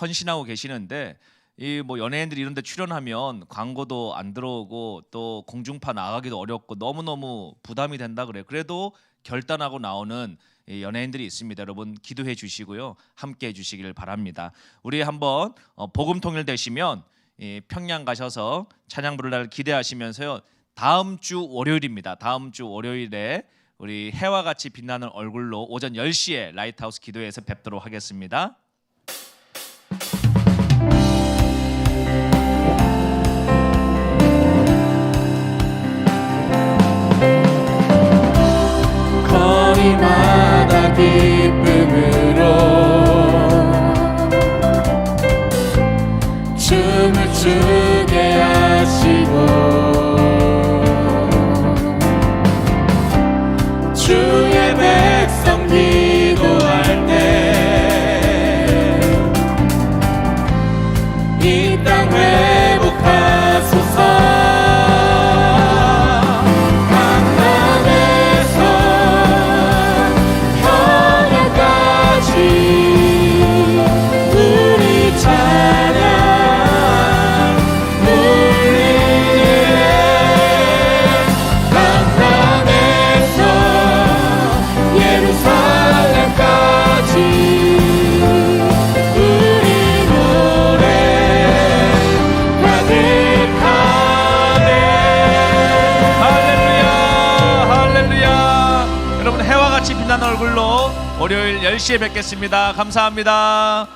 헌신하고 계시는데 이 뭐 연예인들이 이런 데 출연하면 광고도 안 들어오고 또 공중파 나가기도 어렵고 너무너무 부담이 된다 그래요. 그래도 결단하고 나오는 연예인들이 있습니다. 여러분 기도해 주시고요. 함께 해 주시기를 바랍니다. 우리 한번 복음 통일 되시면 평양 가셔서 찬양 부를 날 기대하시면서요. 다음 주 월요일입니다. 다음 주 월요일에 우리 해와 같이 빛나는 얼굴로 오전 10시에 라이트하우스 기도회에서 뵙도록 하겠습니다. 거리마다 기쁨으로 춤을 추게 하시고 주의 백성 기도할 때 이 땅 회복하소서. 우리 찬양 울리네. 강남에서 예루살렘까지 우리 노래 가득하네. 할렐루야 할렐루야. 여러분 해와 같이 빛나는 얼굴로 월요일 10시에 뵙겠습니다. 감사합니다.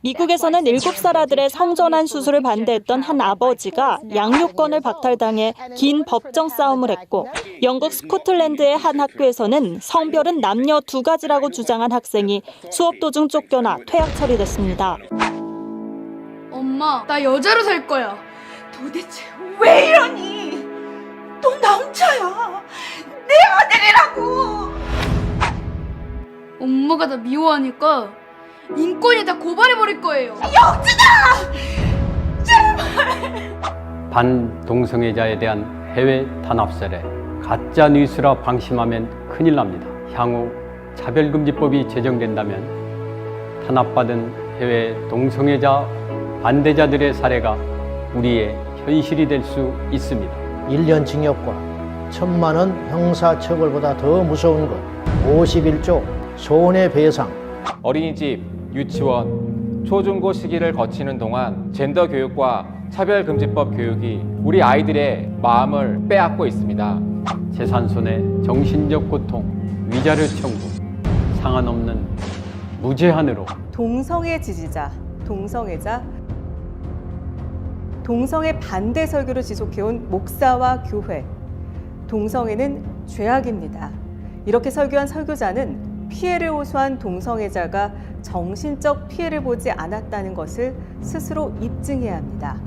미국에서는 7살 아들의 성전환 수술을 반대했던 한 아버지가 양육권을 박탈당해 긴 법정 싸움을 했고, 영국 스코틀랜드의 한 학교에서는 성별은 남녀 두 가지라고 주장한 학생이 수업 도중 쫓겨나 퇴학 처리됐습니다. 엄마, 나 여자로 살 거야. 도대체 왜 이러니? 넌 나 혼자야. 내 아들이라고. 엄마가 나 미워하니까 인권에다 고발해버릴 거예요. 반동성애자에 대한 해외 탄압설에 가짜 뉴스라 방심하면 큰일 납니다. 향후 차별금지법이 제정된다면 탄압받은 해외 동성애자 반대자들의 사례가 우리의 현실이 될 수 있습니다. 1년 징역과 1,000만 원 형사처벌보다 더 무서운 것 51조 손해배상. 어린이집, 유치원, 초중고 시기를 거치는 동안 젠더 교육과 차별금지법 교육이 우리 아이들의 마음을 빼앗고 있습니다. 재산 손해, 정신적 고통, 위자료 청구, 상한 없는 무제한으로 동성애 지지자, 동성애자, 동성애 반대 설교를 지속해온 목사와 교회, 동성애는 죄악입니다. 이렇게 설교한 설교자는 피해를 호소한 동성애자가 정신적 피해를 보지 않았다는 것을 스스로 입증해야 합니다.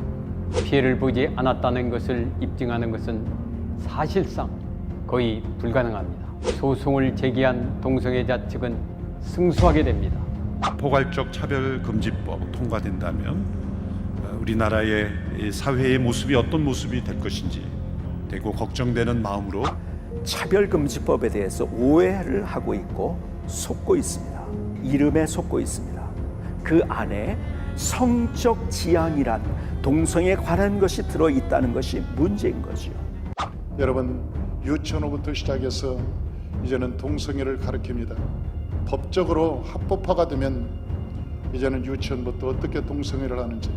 피해를 보지 않았다는 것을 입증하는 것은 사실상 거의 불가능합니다. 소송을 제기한 동성애자 측은 승소하게 됩니다. 포괄적 차별금지법 통과된다면 우리나라의 사회의 모습이 어떤 모습이 될 것인지 되고 걱정되는 마음으로 차별금지법에 대해서 오해를 하고 있고 속고 있습니다. 이름에 속고 있습니다. 그 안에 성적 지향이란 동성애에 관한 것이 들어있다는 것이 문제인 거죠. 여러분, 유치원부터 시작해서 이제는 동성애를 가르칩니다. 법적으로 합법화가 되면 이제는 유치원부터 어떻게 동성애를 하는지,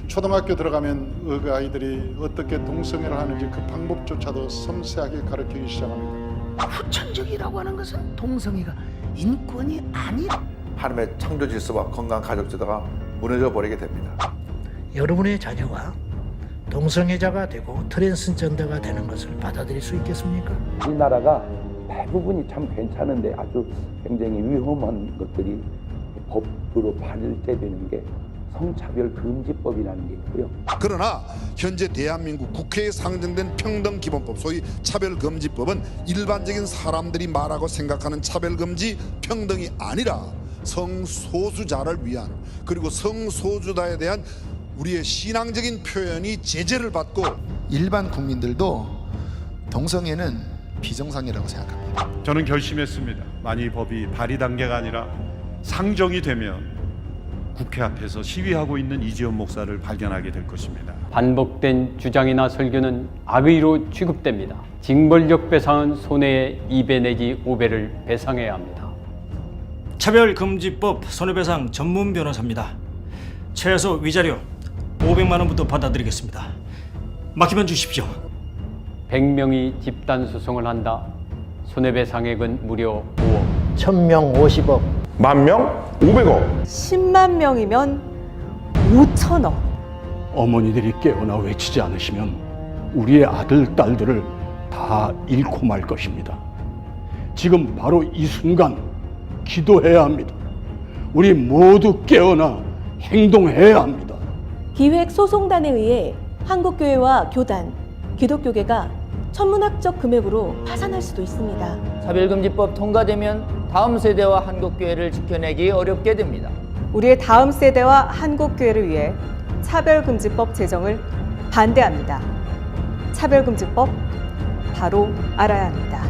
초등학교 들어가면 그 아이들이 어떻게 동성애를 하는지 그 방법조차도 섬세하게 가르치기 시작합니다. 후천적이라고 하는 것은 동성애가 인권이 아니라 하나님의 창조 질서와 건강한 가족 제도가 무너져 버리게 됩니다. 여러분의 자녀가 동성애자가 되고 트랜스젠더가 되는 것을 받아들일 수 있겠습니까? 이 나라가 대부분이 참 괜찮은데 아주 굉장히 위험한 것들이 법으로 발제되는 게 성차별금지법이라는 게 있고요. 그러나 현재 대한민국 국회에 상정된 평등기본법, 소위 차별금지법은 일반적인 사람들이 말하고 생각하는 차별금지 평등이 아니라 성소수자를 위한, 그리고 성소수자에 대한 우리의 신앙적인 표현이 제재를 받고, 일반 국민들도 동성애는 비정상이라고 생각합니다. 저는 결심했습니다. 만일 법이 발의 단계가 아니라 상정이 되면 국회 앞에서 시위하고 있는 이지원 목사를 발견하게 될 것입니다. 반복된 주장이나 설교는 악의로 취급됩니다. 징벌적 배상은 손해의 2배 내지 5배를 배상해야 합니다. 차별금지법 손해배상 전문 변호사입니다. 최소 위자료 500만 원부터 받아드리겠습니다. 맡기면 주십시오. 100명이 집단 소송을 한다. 손해배상액은 무려 5억. 1000명 50억. 10,000명 500억. 10만 명이면 5천억. 어머니들이 깨어나 외치지 않으시면 우리의 아들, 딸들을 다 잃고 말 것입니다. 지금 바로 이 순간 기도해야 합니다. 우리 모두 깨어나 행동해야 합니다. 기획소송단에 의해 한국교회와 교단, 기독교계가 천문학적 금액으로 파산할 수도 있습니다. 차별금지법 통과되면 다음 세대와 한국교회를 지켜내기 어렵게 됩니다. 우리의 다음 세대와 한국교회를 위해 차별금지법 제정을 반대합니다. 차별금지법 바로 알아야 합니다.